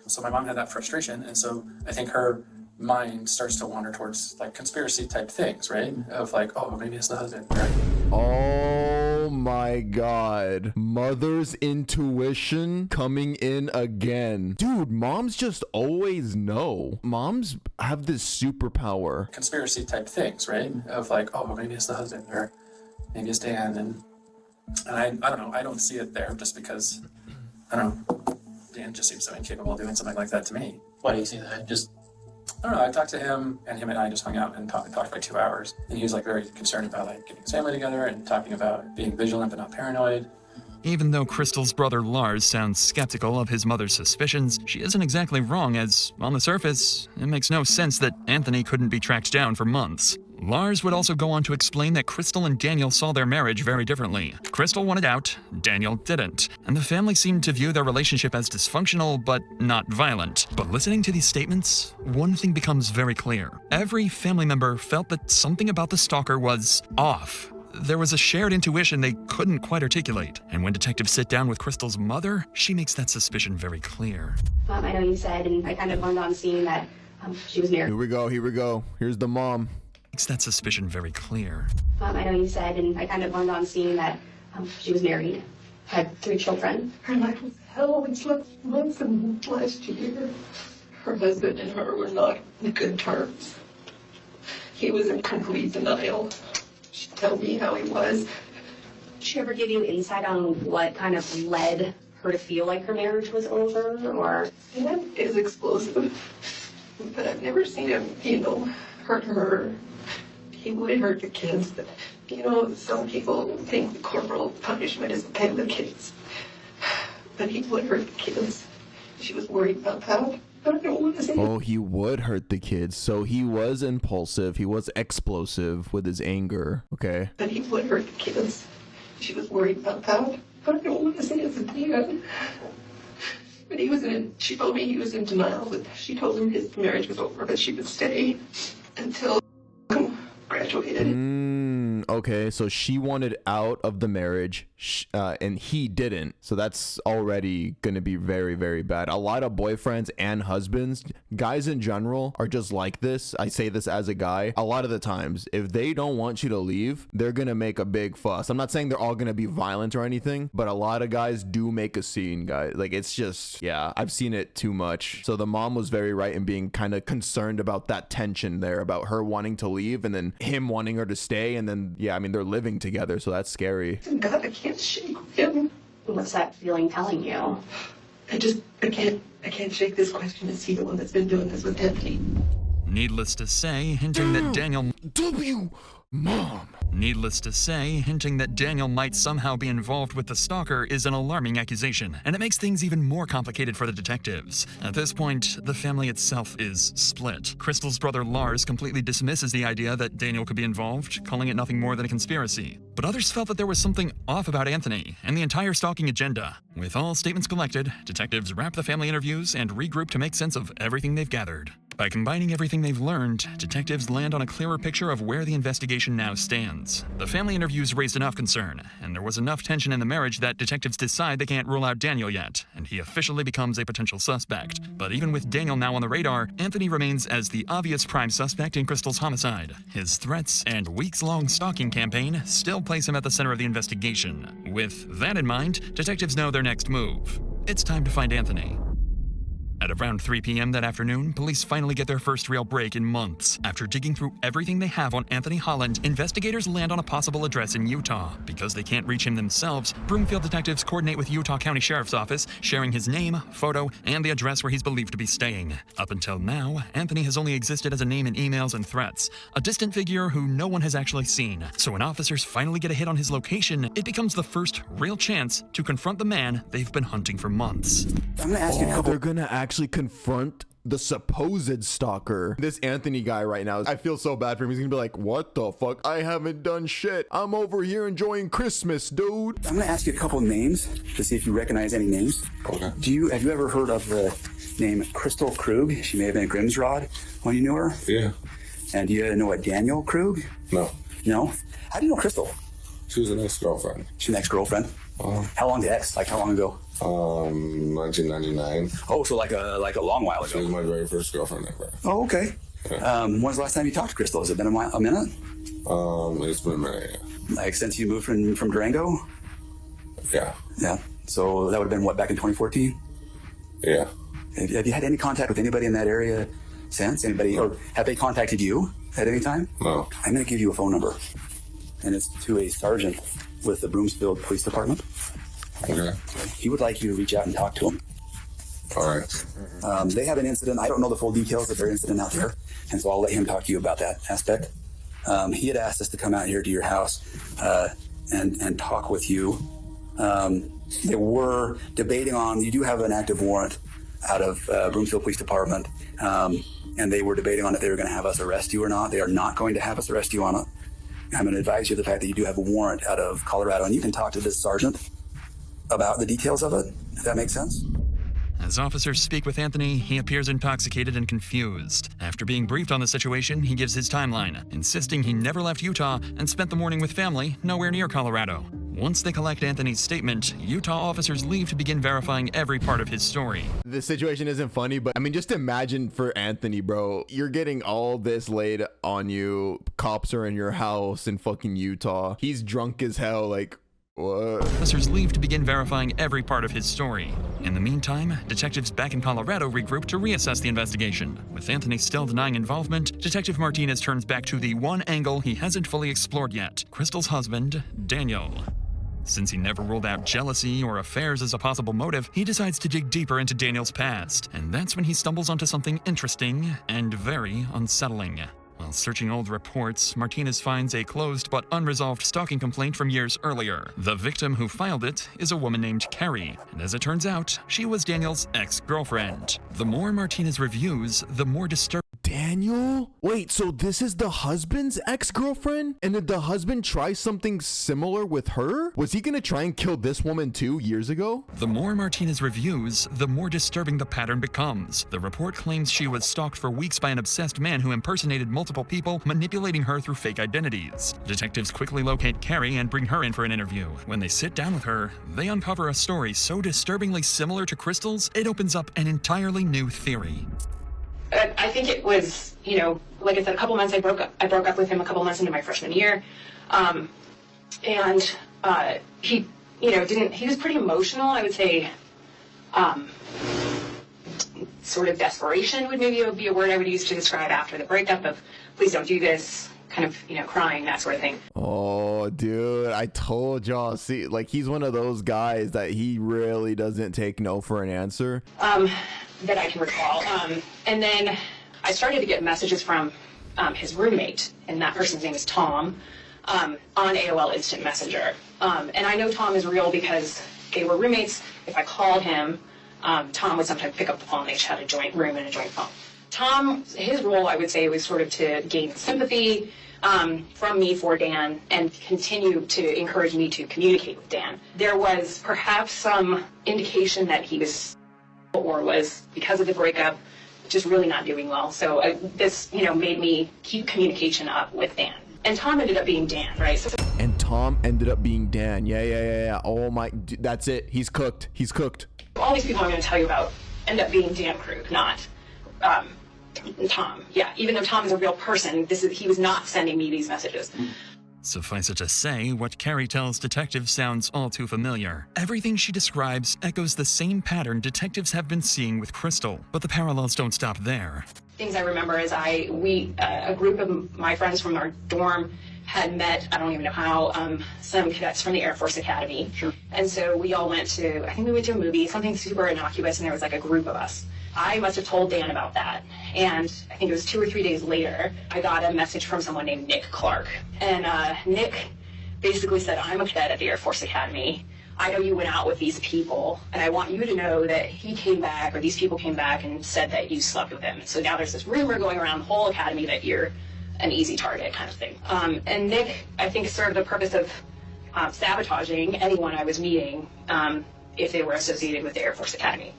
So my mom had that frustration, and so I think her mind starts to wander towards like conspiracy type things, right? Of like, oh, maybe it's the husband, right? Oh my god. Mother's intuition coming in again. Dude, moms just always know. Moms have this superpower. Conspiracy type things, right? Of like, oh, maybe it's the husband, or maybe it's Dan, and I don't know. I don't see it there just because, I don't know. Dan just seems so incapable of doing something like that to me. Why do you say that? I don't know. I talked to him, and him and I just hung out and talked for 2 hours. And he was like very concerned about like getting his family together and talking about being vigilant but not paranoid. Even though Crystal's brother Lars sounds skeptical of his mother's suspicions, she isn't exactly wrong, as on the surface, it makes no sense that Anthony couldn't be tracked down for months. Lars would also go on to explain that Crystal and Daniel saw their marriage very differently. Crystal wanted out, Daniel didn't, and the family seemed to view their relationship as dysfunctional but not violent. But listening to these statements, one thing becomes very clear. Every family member felt that something about the stalker was off. There was a shared intuition they couldn't quite articulate, and when detectives sit down with Crystal's mother, she makes that suspicion very clear. I know you said, and I kind of learned on seeing that she was married. Here we go. Here's the mom. Makes that suspicion very clear. I know you said, and I kind of learned on seeing that she was married, had 3 children. Her life was hell when she left months and last year. Her husband and her were not in good terms. He was in complete denial. She told me how he was. Did she ever give you insight on what kind of led her to feel like her marriage was over, or? That is explosive, but I've never seen him, hurt her. He would hurt the kids, but, some people think the corporal punishment is okay with the kids. But he would hurt the kids. She was worried about that. But I don't want to say Oh, he would hurt the kids. So he was impulsive. He was explosive with his anger. Okay. But he would hurt the kids. She was worried about that. But I don't want to say it's a man. But she told me he was in denial. But she told him his marriage was over, but she would stay until graduated. Okay, so she wanted out of the marriage, and he didn't. So that's already going to be very, very bad. A lot of boyfriends and husbands, guys in general, are just like this. I say this as a guy. A lot of the times, if they don't want you to leave, they're going to make a big fuss. I'm not saying they're all going to be violent or anything, but a lot of guys do make a scene, guys. Like, it's just, yeah, I've seen it too much. So the mom was very right in being kind of concerned about that tension there, about her wanting to leave and then him wanting her to stay. And then, yeah, I mean, they're living together, so that's scary. God, I can't shake him. What's that feeling telling you? I can't shake this question. Is he the one that's been doing this with Anthony? Needless to say, hinting that Daniel... Mom! Needless to say, hinting that Daniel might somehow be involved with the stalker is an alarming accusation, and it makes things even more complicated for the detectives. At this point, the family itself is split. Crystal's brother Lars completely dismisses the idea that Daniel could be involved, calling it nothing more than a conspiracy. But others felt that there was something off about Anthony and the entire stalking agenda. With all statements collected, detectives wrap the family interviews and regroup to make sense of everything they've gathered. By combining everything they've learned, detectives land on a clearer picture of where the investigation now stands. The family interviews raised enough concern, and there was enough tension in the marriage that detectives decide they can't rule out Daniel yet, and he officially becomes a potential suspect. But even with Daniel now on the radar, Anthony remains as the obvious prime suspect in Crystal's homicide. His threats and weeks-long stalking campaign still place him at the center of the investigation. With that in mind, detectives know their next move. It's time to find Anthony. At around 3 p.m. that afternoon, police finally get their first real break in months. After digging through everything they have on Anthony Holland, investigators land on a possible address in Utah. Because they can't reach him themselves, Broomfield detectives coordinate with Utah County Sheriff's Office, sharing his name, photo, and the address where he's believed to be staying. Up until now, Anthony has only existed as a name in emails and threats, a distant figure who no one has actually seen. So when officers finally get a hit on his location, it becomes the first real chance to confront the man they've been hunting for months. I'm gonna ask you a couple. They're gonna actually confront the supposed stalker. This Anthony guy right now, I feel so bad for him. He's gonna be like, what the fuck? I haven't done shit. I'm over here enjoying Christmas, dude. I'm gonna ask you a couple names to see if you recognize any names. Okay. Have you ever heard of the name Crystal Krug? She may have been a Grimsrod when you knew her. Yeah. And do you know a Daniel Krug? No. No? How do you know Crystal? She was an ex-girlfriend. She's an ex-girlfriend? How long the ex? Like how long ago? 1999. Oh, so like a long while ago. She was my very first girlfriend ever. Oh, okay. Yeah. When's the last time you talked to Crystal? Has it been a minute? It's been a minute, yeah. Like since you moved from Durango? Yeah. Yeah. So that would have been what, back in 2014? Yeah. Have you had any contact with anybody in that area since? Anybody, or have they contacted you at any time? No. I'm going to give you a phone number, and it's to a sergeant with the Broomfield Police Department. Okay. He would like you to reach out and talk to him. All right. They have an incident. I don't know the full details of their incident out there, and so I'll let him talk to you about that aspect. He had asked us to come out here to your house and talk with you. They were debating on, you do have an active warrant out of Broomfield Police Department, and they were debating on if they were going to have us arrest you or not. They are not going to have us arrest you on it. I'm going to advise you of the fact that you do have a warrant out of Colorado, and you can talk to this sergeant about the details of it, if that makes sense. As officers speak with Anthony, he appears intoxicated and confused. After being briefed on the situation, he gives his timeline, insisting he never left Utah and spent the morning with family nowhere near Colorado. Once they collect Anthony's statement, Utah officers leave to begin verifying every part of his story. The situation isn't funny, but I mean, just imagine for Anthony, bro, you're getting all this laid on you. Cops are in your house in fucking Utah. He's drunk as hell, like, what? Officers leave to begin verifying every part of his story. In the meantime, detectives back in Colorado regroup to reassess the investigation. With Anthony still denying involvement, Detective Martinez turns back to the one angle he hasn't fully explored yet: Crystal's husband, Daniel. Since he never ruled out jealousy or affairs as a possible motive, he decides to dig deeper into Daniel's past, and that's when he stumbles onto something interesting and very unsettling. While searching old reports, Martinez finds a closed but unresolved stalking complaint from years earlier. The victim who filed it is a woman named Carrie, and as it turns out, she was Daniel's ex-girlfriend. The more Martinez reviews, the more disturbing. Daniel? Wait, so this is the husband's ex-girlfriend? And did the husband try something similar with her? Was he gonna try and kill this woman too years ago? The more Martinez reviews, the more disturbing the pattern becomes. The report claims she was stalked for weeks by an obsessed man who impersonated multiple people, manipulating her through fake identities. Detectives quickly locate Carrie and bring her in for an interview. When they sit down with her, they uncover a story so disturbingly similar to Crystal's, it opens up an entirely new theory. I think it was, like I said, a couple months. I broke up with him a couple months into my freshman year, and he, he was pretty emotional. I would say, sort of desperation would maybe be a word I would use to describe after the breakup of, please don't do this, kind of, crying, that sort of thing. Oh, dude, I told y'all. See, like, he's one of those guys that he really doesn't take no for an answer. That I can recall. And then I started to get messages from his roommate, and that person's name is Tom, on AOL Instant Messenger. And I know Tom is real because they were roommates. If I called him, Tom would sometimes pick up the phone. They each had a joint room and a joint phone. Tom, his role, I would say, was sort of to gain sympathy from me for Dan and continue to encourage me to communicate with Dan. There was perhaps some indication that he was, or was, because of the breakup, just really not doing well. So this, made me keep communication up with Dan. And Tom ended up being Dan, right? And Tom ended up being Dan. Yeah. Oh my, that's it. He's cooked. He's cooked. All these people I'm going to tell you about end up being Dan Krug, not Tom. Yeah, even though Tom is a real person, he was not sending me these messages. Suffice it to say, what Carrie tells detectives sounds all too familiar. Everything she describes echoes the same pattern detectives have been seeing with Crystal, but the parallels don't stop there. Things I remember is a group of my friends from our dorm had met, I don't even know how, some cadets from the Air Force Academy. Sure. And so we all went to, I think we went to a movie, something super innocuous, and there was like a group of us. I must have told Dan about that. And I think it was 2 or 3 days later, I got a message from someone named Nick Clark. And Nick basically said, I'm a cadet at the Air Force Academy. I know you went out with these people, and I want you to know that he came back, or these people came back and said that you slept with him. So now there's this rumor going around the whole academy that you're an easy target kind of thing. And Nick, I think, served the purpose of sabotaging anyone I was meeting if they were associated with the Air Force Academy.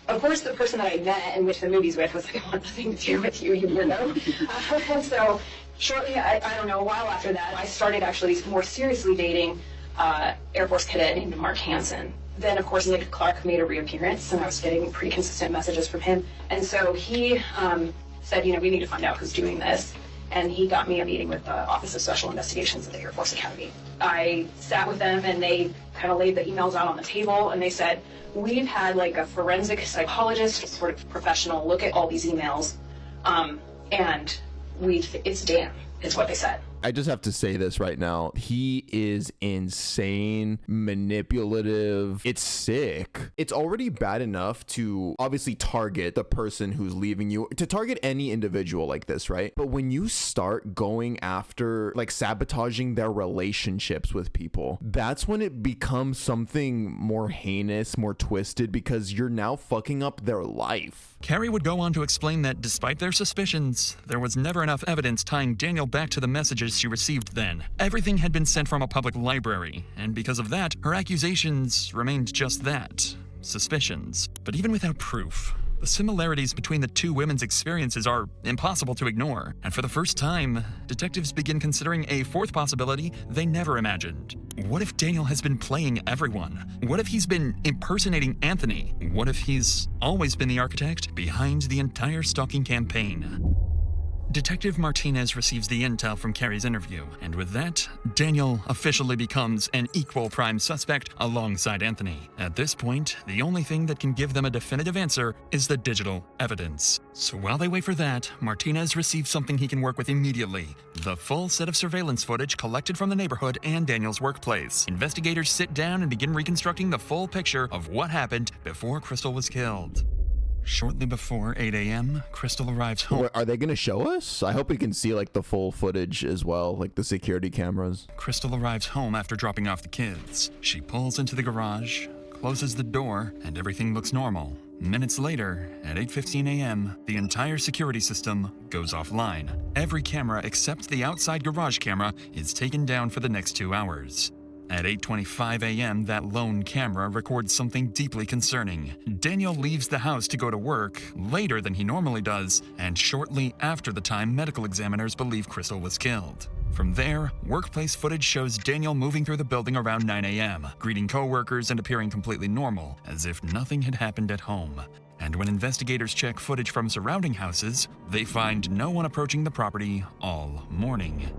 Of course, the person that I met and went to the movies with was like, I want nothing to do with you, you weirdo. And so shortly, I don't know, a while after that, I started actually more seriously dating Air Force cadet named Mark Hansen. Then, of course, Nick Clark made a reappearance, and I was getting pretty consistent messages from him. And so he said, we need to find out who's doing this. And he got me a meeting with the Office of Special Investigations at the Air Force Academy. I sat with them, and they kind of laid the emails out on the table, and they said, we've had like a forensic psychologist, sort of professional, look at all these emails, and it's Dan, is what they said. I just have to say this right now. He is insane, manipulative. It's sick. It's already bad enough to obviously target the person who's leaving you, to target any individual like this, right? But when you start going after, like, sabotaging their relationships with people, that's when it becomes something more heinous, more twisted, because you're now fucking up their life. Carrie would go on to explain that despite their suspicions, there was never enough evidence tying Daniel back to the messages she received then. Everything had been sent from a public library, and because of that, her accusations remained just that, suspicions. But even without proof, the similarities between the two women's experiences are impossible to ignore, and for the first time, detectives begin considering a fourth possibility they never imagined. What if Daniel has been playing everyone? What if he's been impersonating Anthony? What if he's always been the architect behind the entire stalking campaign? Detective Martinez receives the intel from Carrie's interview, and with that, Daniel officially becomes an equal prime suspect alongside Anthony. At this point, the only thing that can give them a definitive answer is the digital evidence. So while they wait for that, Martinez receives something he can work with immediately: the full set of surveillance footage collected from the neighborhood and Daniel's workplace. Investigators sit down and begin reconstructing the full picture of what happened before Crystal was killed. Shortly before 8 a.m., Crystal arrives home. Wait, are they going to show us? I hope we can see like the full footage as well, like the security cameras. Crystal arrives home after dropping off the kids. She pulls into the garage, closes the door, and everything looks normal. Minutes later, at 8:15 a.m., the entire security system goes offline. Every camera except the outside garage camera is taken down for the next 2 hours. At 8:25 a.m., that lone camera records something deeply concerning. Daniel leaves the house to go to work later than he normally does, and shortly after the time medical examiners believe Crystal was killed. From there, workplace footage shows Daniel moving through the building around 9 a.m., greeting coworkers and appearing completely normal, as if nothing had happened at home. And when investigators check footage from surrounding houses, they find no one approaching the property all morning.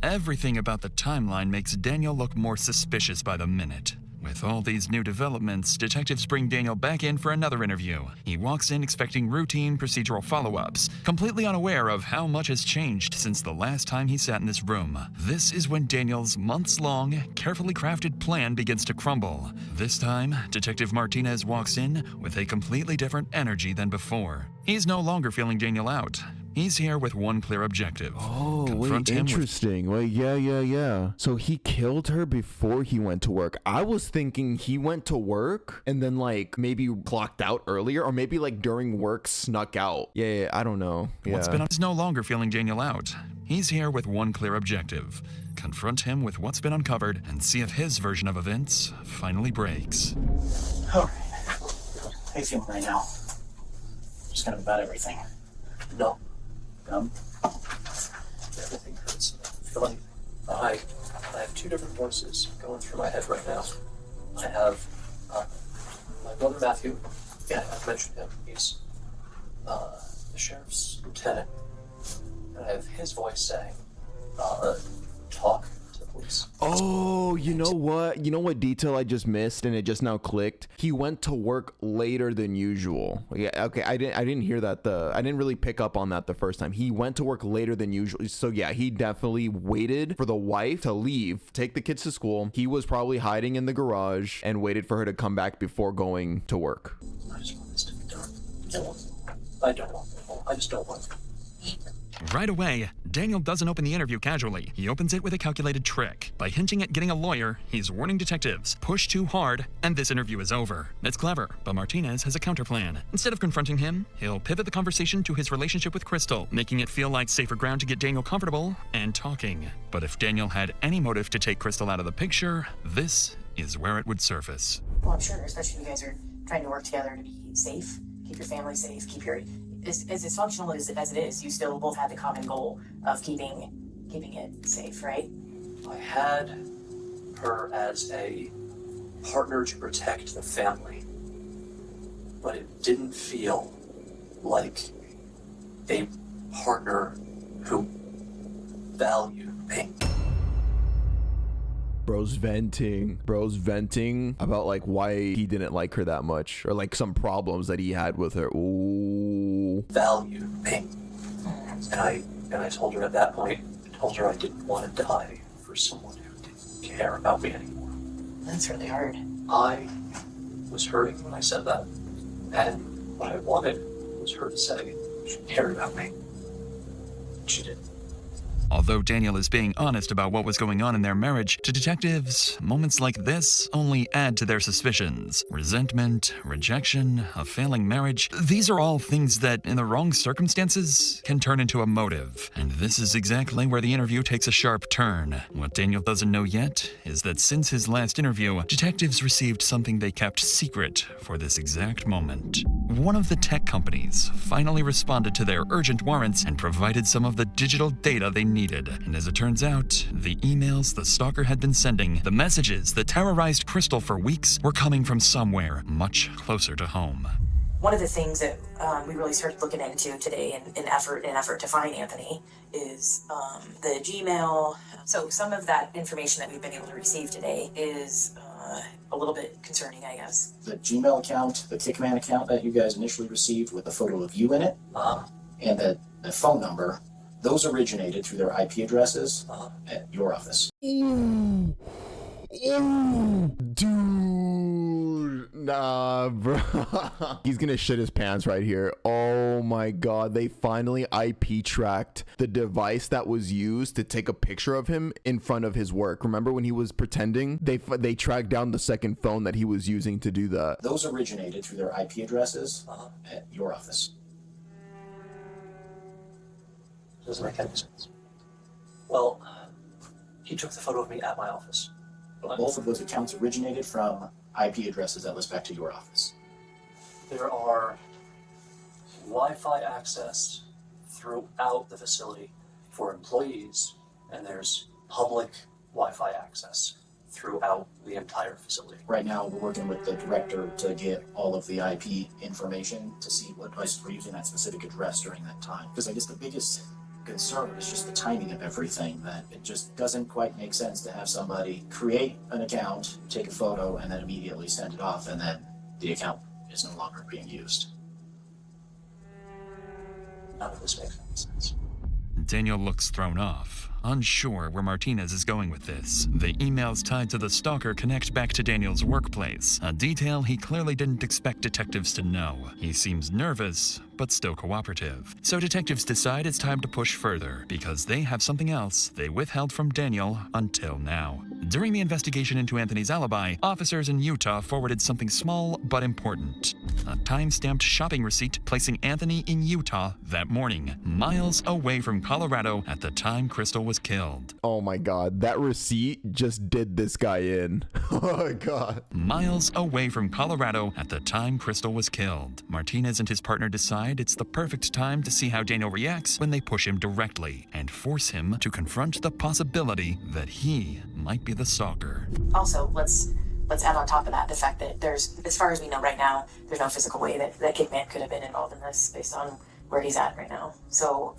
Everything about the timeline makes Daniel look more suspicious by the minute. With all these new developments, detectives bring Daniel back in for another interview. He walks in expecting routine procedural follow-ups, completely unaware of how much has changed since the last time he sat in this room. This is when Daniel's months-long, carefully crafted plan begins to crumble. This time, Detective Martinez walks in with a completely different energy than before. He's no longer feeling Daniel out. He's here with one clear objective. Oh, wait, Confront him with- interesting. Wait, yeah. So he killed her before he went to work. I was thinking he went to work and then like maybe clocked out earlier, or maybe like during work snuck out. Yeah, I don't know. What's been is no longer feeling Daniel out. He's here with one clear objective. Confront him with what's been uncovered and see if his version of events finally breaks. Alright. How you feeling right now? Just kind of about everything. No. Um, Everything hurts. I feel like I have two different voices going through my head right now. I have my brother Matthew. Yeah, I've mentioned him. He's the sheriff's lieutenant. And I have his voice saying, talk to the police. Oh, you know what? You know what detail I just missed and it just now clicked? He went to work later than usual. Yeah, okay, I didn't hear that. I didn't really pick up on that the first time. He went to work later than usual. So yeah, he definitely waited for the wife to leave, take the kids to school. He was probably hiding in the garage and waited for her to come back before going to work. I just want this to be done. I don't want it. I just don't want it. Right away, Daniel doesn't open the interview casually. He opens it with a calculated trick. By hinting at getting a lawyer, he's warning detectives, push too hard, and this interview is over. It's clever, but Martinez has a counterplan. Instead of confronting him, he'll pivot the conversation to his relationship with Crystal, making it feel like safer ground to get Daniel comfortable and talking. But if Daniel had any motive to take Crystal out of the picture, this is where it would surface. Well, I'm sure, especially you guys are trying to work together to be safe, keep your family safe, keep your... As dysfunctional as it is, you still both have the common goal of keeping it safe, right? I had her as a partner to protect the family, but it didn't feel like a partner who valued me. Bro's venting about like why he didn't like her that much, or like some problems that he had with her. Ooh. Valued me. And I told her at that point, I told her I didn't want to die for someone who didn't care about me anymore. That's really hard. I was hurting when I said that. And what I wanted was her to say she cared about me. She did. Although Daniel is being honest about what was going on in their marriage, to detectives, moments like this only add to their suspicions. Resentment, rejection, a failing marriage, these are all things that, in the wrong circumstances, can turn into a motive. And this is exactly where the interview takes a sharp turn. What Daniel doesn't know yet is that since his last interview, detectives received something they kept secret for this exact moment. One of the tech companies finally responded to their urgent warrants and provided some of the digital data they needed. And as it turns out, the emails the stalker had been sending, the messages that terrorized Crystal for weeks, were coming from somewhere much closer to home. One of the things that we really started looking into today in effort to find Anthony is the Gmail. So some of that information that we've been able to receive today is a little bit concerning, I guess. The Gmail account, the Kickman account that you guys initially received with a photo of you in it, and the phone number, those originated through their IP addresses at your office. Ooh, dude, nah, bro. He's gonna shit his pants right here. Oh my god, they finally IP tracked the device that was used to take a picture of him in front of his work. Remember when he was pretending? They tracked down the second phone that he was using to do that. Those originated through their IP addresses at your office. Doesn't make any sense. Well, he took the photo of me at my office. Both of those accounts originated from IP addresses that list back to your office. There are Wi-Fi access throughout the facility for employees, and there's public Wi-Fi access throughout the entire facility. Right now, we're working with the director to get all of the IP information to see what devices were using that specific address during that time. Because I guess the biggest concern is just the timing of everything, that it just doesn't quite make sense to have somebody create an account, take a photo, and then immediately send it off, and then the account is no longer being used. None of this makes any sense. Daniel looks thrown off, unsure where Martinez is going with this. The emails tied to the stalker connect back to Daniel's workplace, a detail he clearly didn't expect detectives to know. He seems nervous, but still cooperative. So detectives decide it's time to push further, because they have something else they withheld from Daniel until now. During the investigation into Anthony's alibi, officers in Utah forwarded something small but important. A time-stamped shopping receipt placing Anthony in Utah that morning, miles away from Colorado at the time Crystal was killed. Oh my god, that receipt just did this guy in. Oh my god. Miles away from Colorado at the time Crystal was killed. Martinez and his partner decide it's the perfect time to see how Daniel reacts when they push him directly and force him to confront the possibility that he might be the stalker. Also, let's add on top of that the fact that there's, as far as we know right now, there's no physical way that Kidman could have been involved in this based on where he's at right now. So,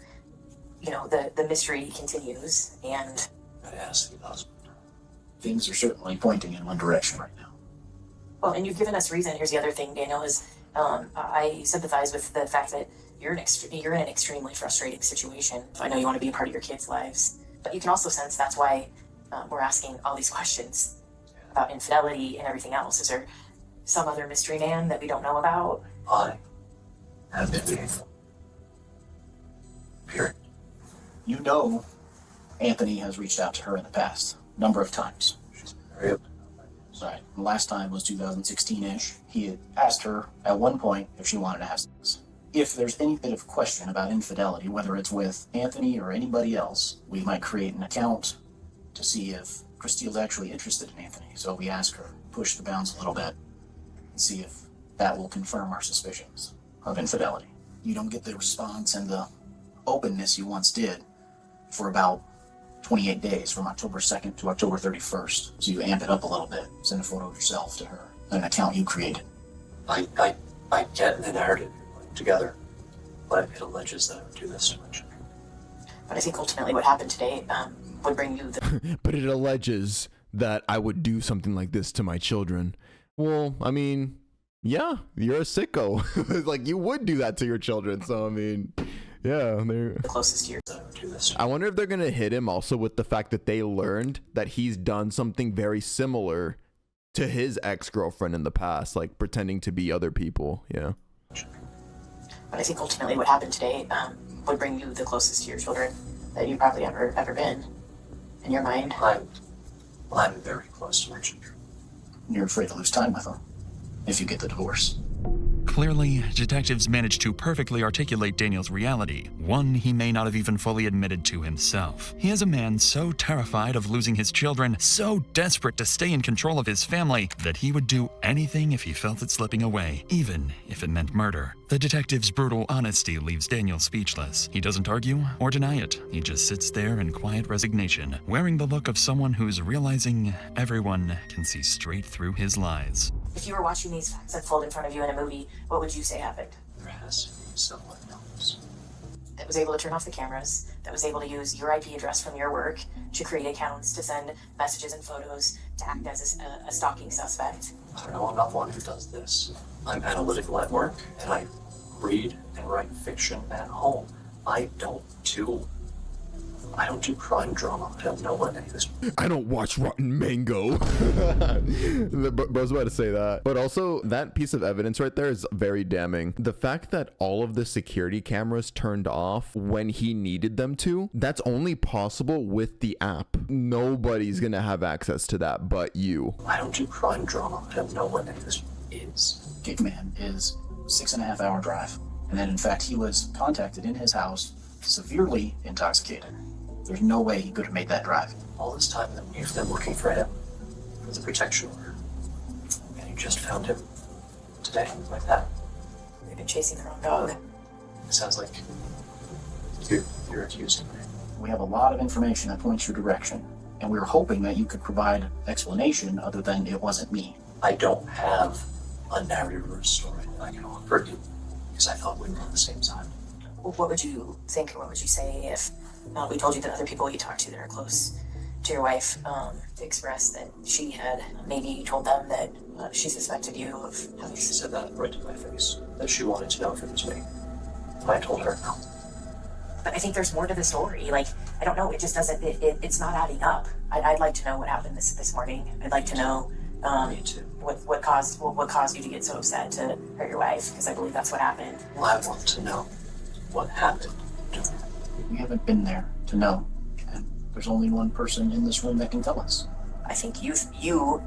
you know, the mystery continues, and I asked the husband. Things are certainly pointing in one direction right now. well, and you've given us reason. Here's the other thing, Daniel, is I sympathize with the fact that you're in an extremely frustrating situation. I know you want to be a part of your kids' lives, but you can also sense that's why we're asking all these questions about infidelity and everything else. Is there some other mystery man that we don't know about? I have been faithful. Period. You know Anthony has reached out to her in the past, a number of times. She's been very open. Right. The last time was 2016-ish. He had asked her at one point if she wanted to have sex. If there's any bit of question about infidelity, whether it's with Anthony or anybody else, we might create an account to see if Christine's actually interested in Anthony. So we ask her, push the bounds a little bit, and see if that will confirm our suspicions of infidelity. You don't get the response and the openness you once did for about 28 days, from October 2nd to October 31st. So you amp it up a little bit, send a photo of yourself to her, an account you created. I get the narrative you're putting together, but it alleges that I would do this to my children. But I think ultimately what happened today would bring you the... But it alleges that I would do something like this to my children. Well, I mean, yeah, you're a sicko. Like, you would do that to your children, so I mean... Yeah, they're the closest to your... I wonder if they're gonna hit him also with the fact that they learned that he's done something very similar to his ex-girlfriend in the past, like pretending to be other people. Yeah. But I think ultimately what happened today would bring you the closest to your children that you've probably ever been in your mind. I'm very close to my children. You're afraid to lose time with them if you get the divorce. Clearly, detectives managed to perfectly articulate Daniel's reality, one he may not have even fully admitted to himself. He is a man so terrified of losing his children, so desperate to stay in control of his family, that he would do anything if he felt it slipping away, even if it meant murder. The detective's brutal honesty leaves Daniel speechless. He doesn't argue or deny it. He just sits there in quiet resignation, wearing the look of someone who's realizing everyone can see straight through his lies. If you were watching these facts unfold in front of you in a movie, what would you say happened? There has to be someone else that was able to turn off the cameras, that was able to use your IP address from your work to create accounts, to send messages and photos, to act as a stalking suspect. I don't know, I'm not one who does this. I'm analytical at work, and I read and write fiction at home. I don't do crime drama. I don't know what any of this... I don't watch Rotten Mango. Bro's about to say that. But also, that piece of evidence right there is very damning. The fact that all of the security cameras turned off when he needed them to, that's only possible with the app. Nobody's gonna have access to that but you. I don't do crime drama. I don't know what any of this is. Kidman is 6.5 hour drive. And then in fact, he was contacted in his house, severely intoxicated. There's no way he could have made that drive. All this time that we've been looking for him, for the protection order, and you just found him today, like that. We've been chasing the wrong dog. It sounds like you're accusing me. We have a lot of information that points your direction, and we were hoping that you could provide explanation other than it wasn't me. I don't have a narrative or a story that I can offer you, because I thought we were on the same side. what would you think, or what would you say if we told you that other people you talked to that are close to your wife expressed that she had, maybe you told them that she suspected you of having... She said that right to my face, that she wanted to know if it was me. I told her no. But I think there's more to the story. Like, I don't know, it just doesn't, it's not adding up. I'd like to know what happened this morning. I'd like to know what caused you to get so upset to hurt your wife, because I believe that's what happened. Well, I want to know what happened to her. We haven't been there to know. And there's only one person in this room that can tell us. I think you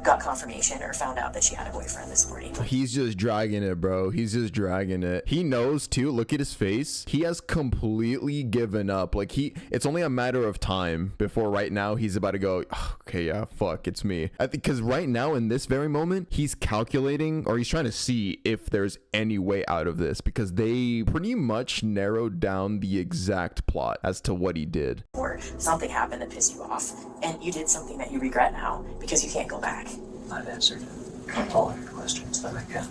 got confirmation or found out that she had a boyfriend this morning. He's just dragging it, bro. He's just dragging it. He knows too. Look at his face. He has completely given up. Like, it's only a matter of time before right now he's about to go, oh, okay, yeah, fuck, it's me. I think because right now in this very moment, he's calculating, or he's trying to see if there's any way out of this, because they pretty much narrowed down the exact plot as to what he did. Or something happened that pissed you off, and you did something that you regret now because you can't go back. I've answered all of your questions that I can.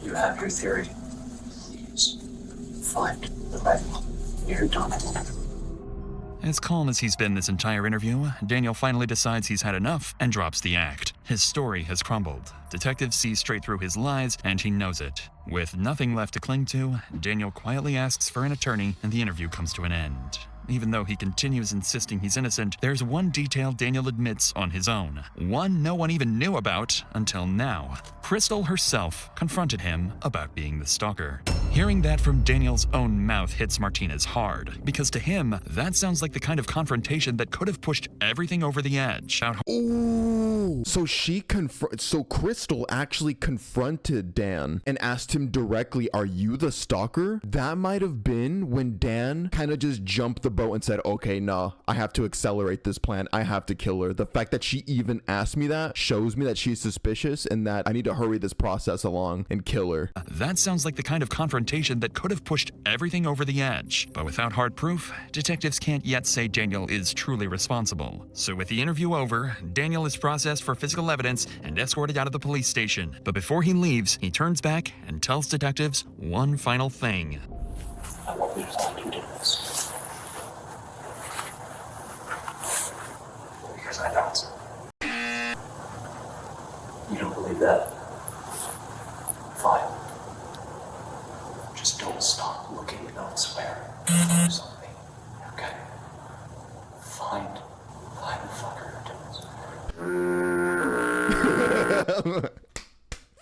You have your theory. Please find the right one. You're done. As calm as he's been this entire interview, Daniel finally decides he's had enough and drops the act. His story has crumbled. Detectives see straight through his lies, and he knows it. With nothing left to cling to, Daniel quietly asks for an attorney, and the interview comes to an end. Even though he continues insisting he's innocent, there's one detail Daniel admits on his own. One no one even knew about until now. Crystal herself confronted him about being the stalker. Hearing that from Daniel's own mouth hits Martinez hard, because to him, that sounds like the kind of confrontation that could have pushed everything over the edge. Ooh, so Crystal actually confronted Dan and asked him directly, are you the stalker? That might have been when Dan kind of just jumped the boat and said, okay, nah, I have to accelerate this plan. I have to kill her. The fact that she even asked me that shows me that she's suspicious and that I need to hurry this process along and kill her. That sounds like the kind of confrontation that could have pushed everything over the edge. But without hard proof, detectives can't yet say Daniel is truly responsible. So with the interview over, Daniel is processed for physical evidence and escorted out of the police station. But before he leaves, he turns back and tells detectives one final thing. I want you to tell me who did this. Because I don't. You don't believe that? Fine. Just don't stop looking elsewhere for something, okay? Find the fucker who did this.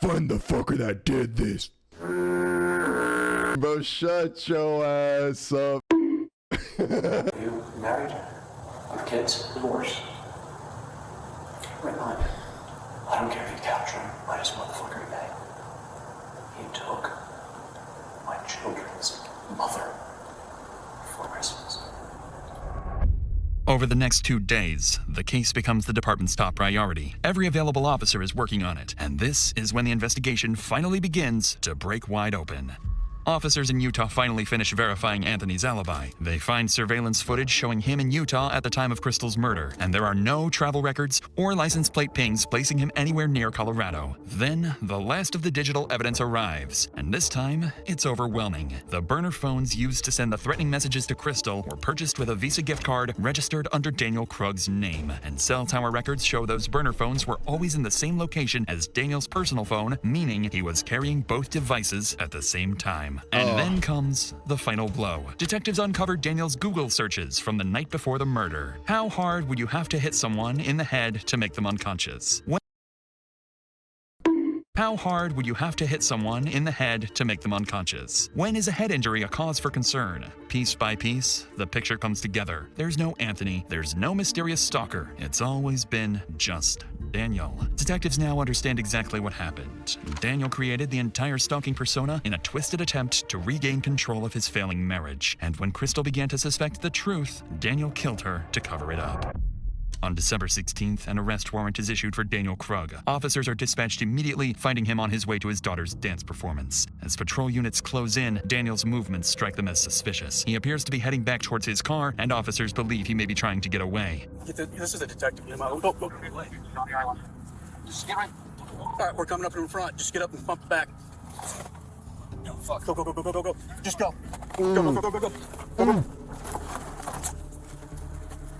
Find the fucker that did this. Bro, shut your ass up. You married? With kids? Divorced? Right on. I don't care if you capture him. I just motherfucker today. He took my children's mother for Christmas. Over the next 2 days, the case becomes the department's top priority. Every available officer is working on it, and this is when the investigation finally begins to break wide open. Officers in Utah finally finish verifying Anthony's alibi. They find surveillance footage showing him in Utah at the time of Crystal's murder, and there are no travel records or license plate pings placing him anywhere near Colorado. Then, the last of the digital evidence arrives, and this time, it's overwhelming. The burner phones used to send the threatening messages to Crystal were purchased with a Visa gift card registered under Daniel Krug's name, and cell tower records show those burner phones were always in the same location as Daniel's personal phone, meaning he was carrying both devices at the same time. And then comes the final blow. Detectives uncovered Daniel's Google searches from the night before the murder. How hard would you have to hit someone in the head to make them unconscious? How hard would you have to hit someone in the head to make them unconscious? When is a head injury a cause for concern? Piece by piece, the picture comes together. There's no Anthony, there's no mysterious stalker. It's always been just Daniel. Detectives now understand exactly what happened. Daniel created the entire stalking persona in a twisted attempt to regain control of his failing marriage. And when Crystal began to suspect the truth, Daniel killed her to cover it up. On December 16th, an arrest warrant is issued for Daniel Krug. Officers are dispatched immediately, finding him on his way to his daughter's dance performance. As patrol units close in, Daniel's movements strike them as suspicious. He appears to be heading back towards his car, and officers believe he may be trying to get away. This is a detective. Go. Just get right. All right, we're coming up in front. Just get up and pump back. No, fuck. Go, go, go, go, go, go, go. Just go. Go, go, go, go, go, go. Go, go.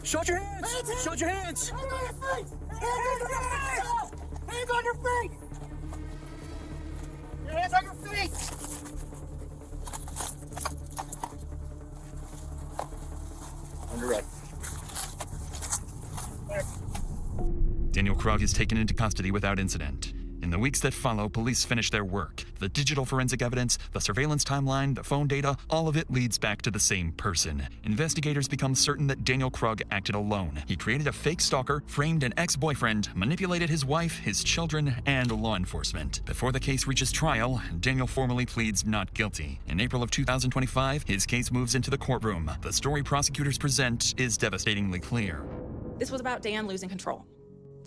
Show your hands! Show your hands! Hands on your face! Hands on your face! Your hands on your face! Under red. Daniel Krug is taken into custody without incident. In the weeks that follow, police finish their work. The digital forensic evidence, the surveillance timeline, the phone data, all of it leads back to the same person. Investigators become certain that Daniel Krug acted alone. He created a fake stalker, framed an ex-boyfriend, manipulated his wife, his children, and law enforcement. Before the case reaches trial, Daniel formally pleads not guilty. In April of 2025, his case moves into the courtroom. The story prosecutors present is devastatingly clear. This was about Dan losing control.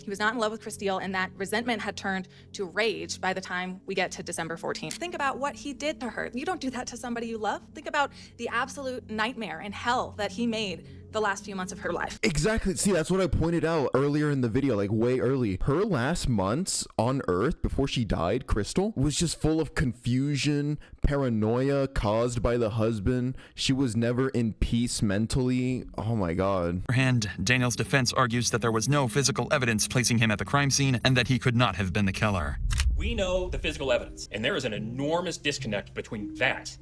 He was not in love with Christelle, and that resentment had turned to rage by the time we get to December 14th. Think about what he did to her. You don't do that to somebody you love. Think about the absolute nightmare and hell that he made the last few months of her life. Exactly. See, that's what I pointed out earlier in the video, like way early. Her last months on Earth before she died, Crystal, was just full of confusion, paranoia caused by the husband. She was never in peace mentally. Oh my God. On the other hand, Daniel's defense argues that there was no physical evidence placing him at the crime scene and that he could not have been the killer. We know the physical evidence, and there is an enormous disconnect between that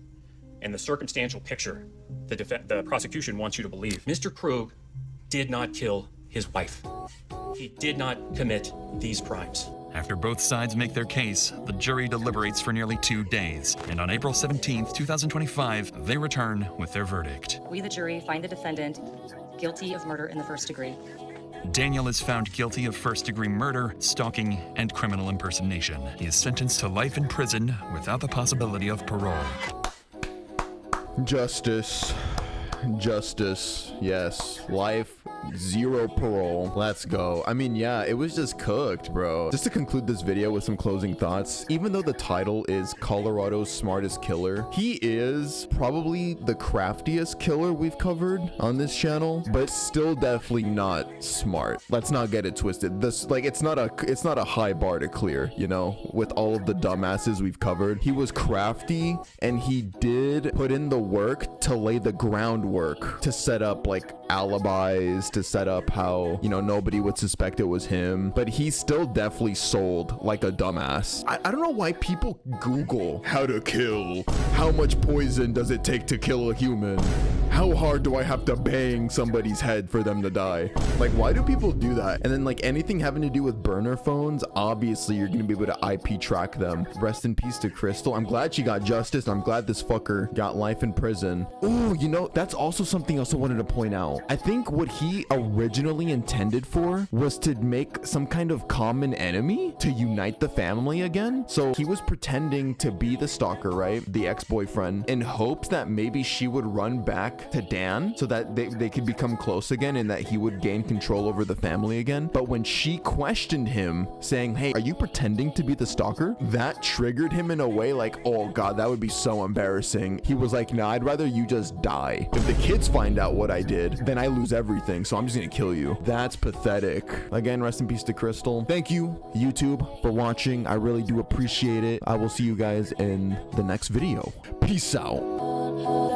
and the circumstantial picture the prosecution wants you to believe. Mr. Krug did not kill his wife. He did not commit these crimes. After both sides make their case, the jury deliberates for nearly 2 days, and on April 17th, 2025, they return with their verdict. We, the jury, find the defendant guilty of murder in the first degree. Daniel is found guilty of first-degree murder, stalking, and criminal impersonation. He is sentenced to life in prison without the possibility of parole. Justice. Justice. Yes. Life. Zero parole. Let's go. I mean, yeah, it was just cooked, bro. Just to conclude this video with some closing thoughts, even though the title is Colorado's Smartest Killer, he is probably the craftiest killer we've covered on this channel, but still definitely not smart. Let's not get it twisted. This, like, it's not a high bar to clear, you know, with all of the dumbasses we've covered. He was crafty, and he did put in the work to lay the groundwork to set up like alibis, to set up how, you know, nobody would suspect it was him, but he still definitely sold like a dumbass. I don't know why people Google how to kill, how much poison does it take to kill a human, how hard do I have to bang somebody's head for them to die. Like, why do people do that? And then like anything having to do with burner phones, obviously you're gonna be able to IP track them. Rest in peace to Crystal. I'm glad she got justice. I'm glad this fucker got life in prison. Oh, you know, that's also something else I wanted to point out. I think what he originally intended for was to make some kind of common enemy to unite the family again. So he was pretending to be the stalker, right? The ex-boyfriend, in hopes that maybe she would run back to Dan so that they could become close again and that he would gain control over the family again. But when she questioned him saying, hey, are you pretending to be the stalker? That triggered him in a way like, oh God, that would be so embarrassing. He was like, nah, I'd rather you just die. If the kids find out what I did, then I lose everything. So I'm just gonna kill you. That's pathetic. Again, rest in peace to Crystal. Thank you, YouTube, for watching. I really do appreciate it. I will see you guys in the next video. Peace out.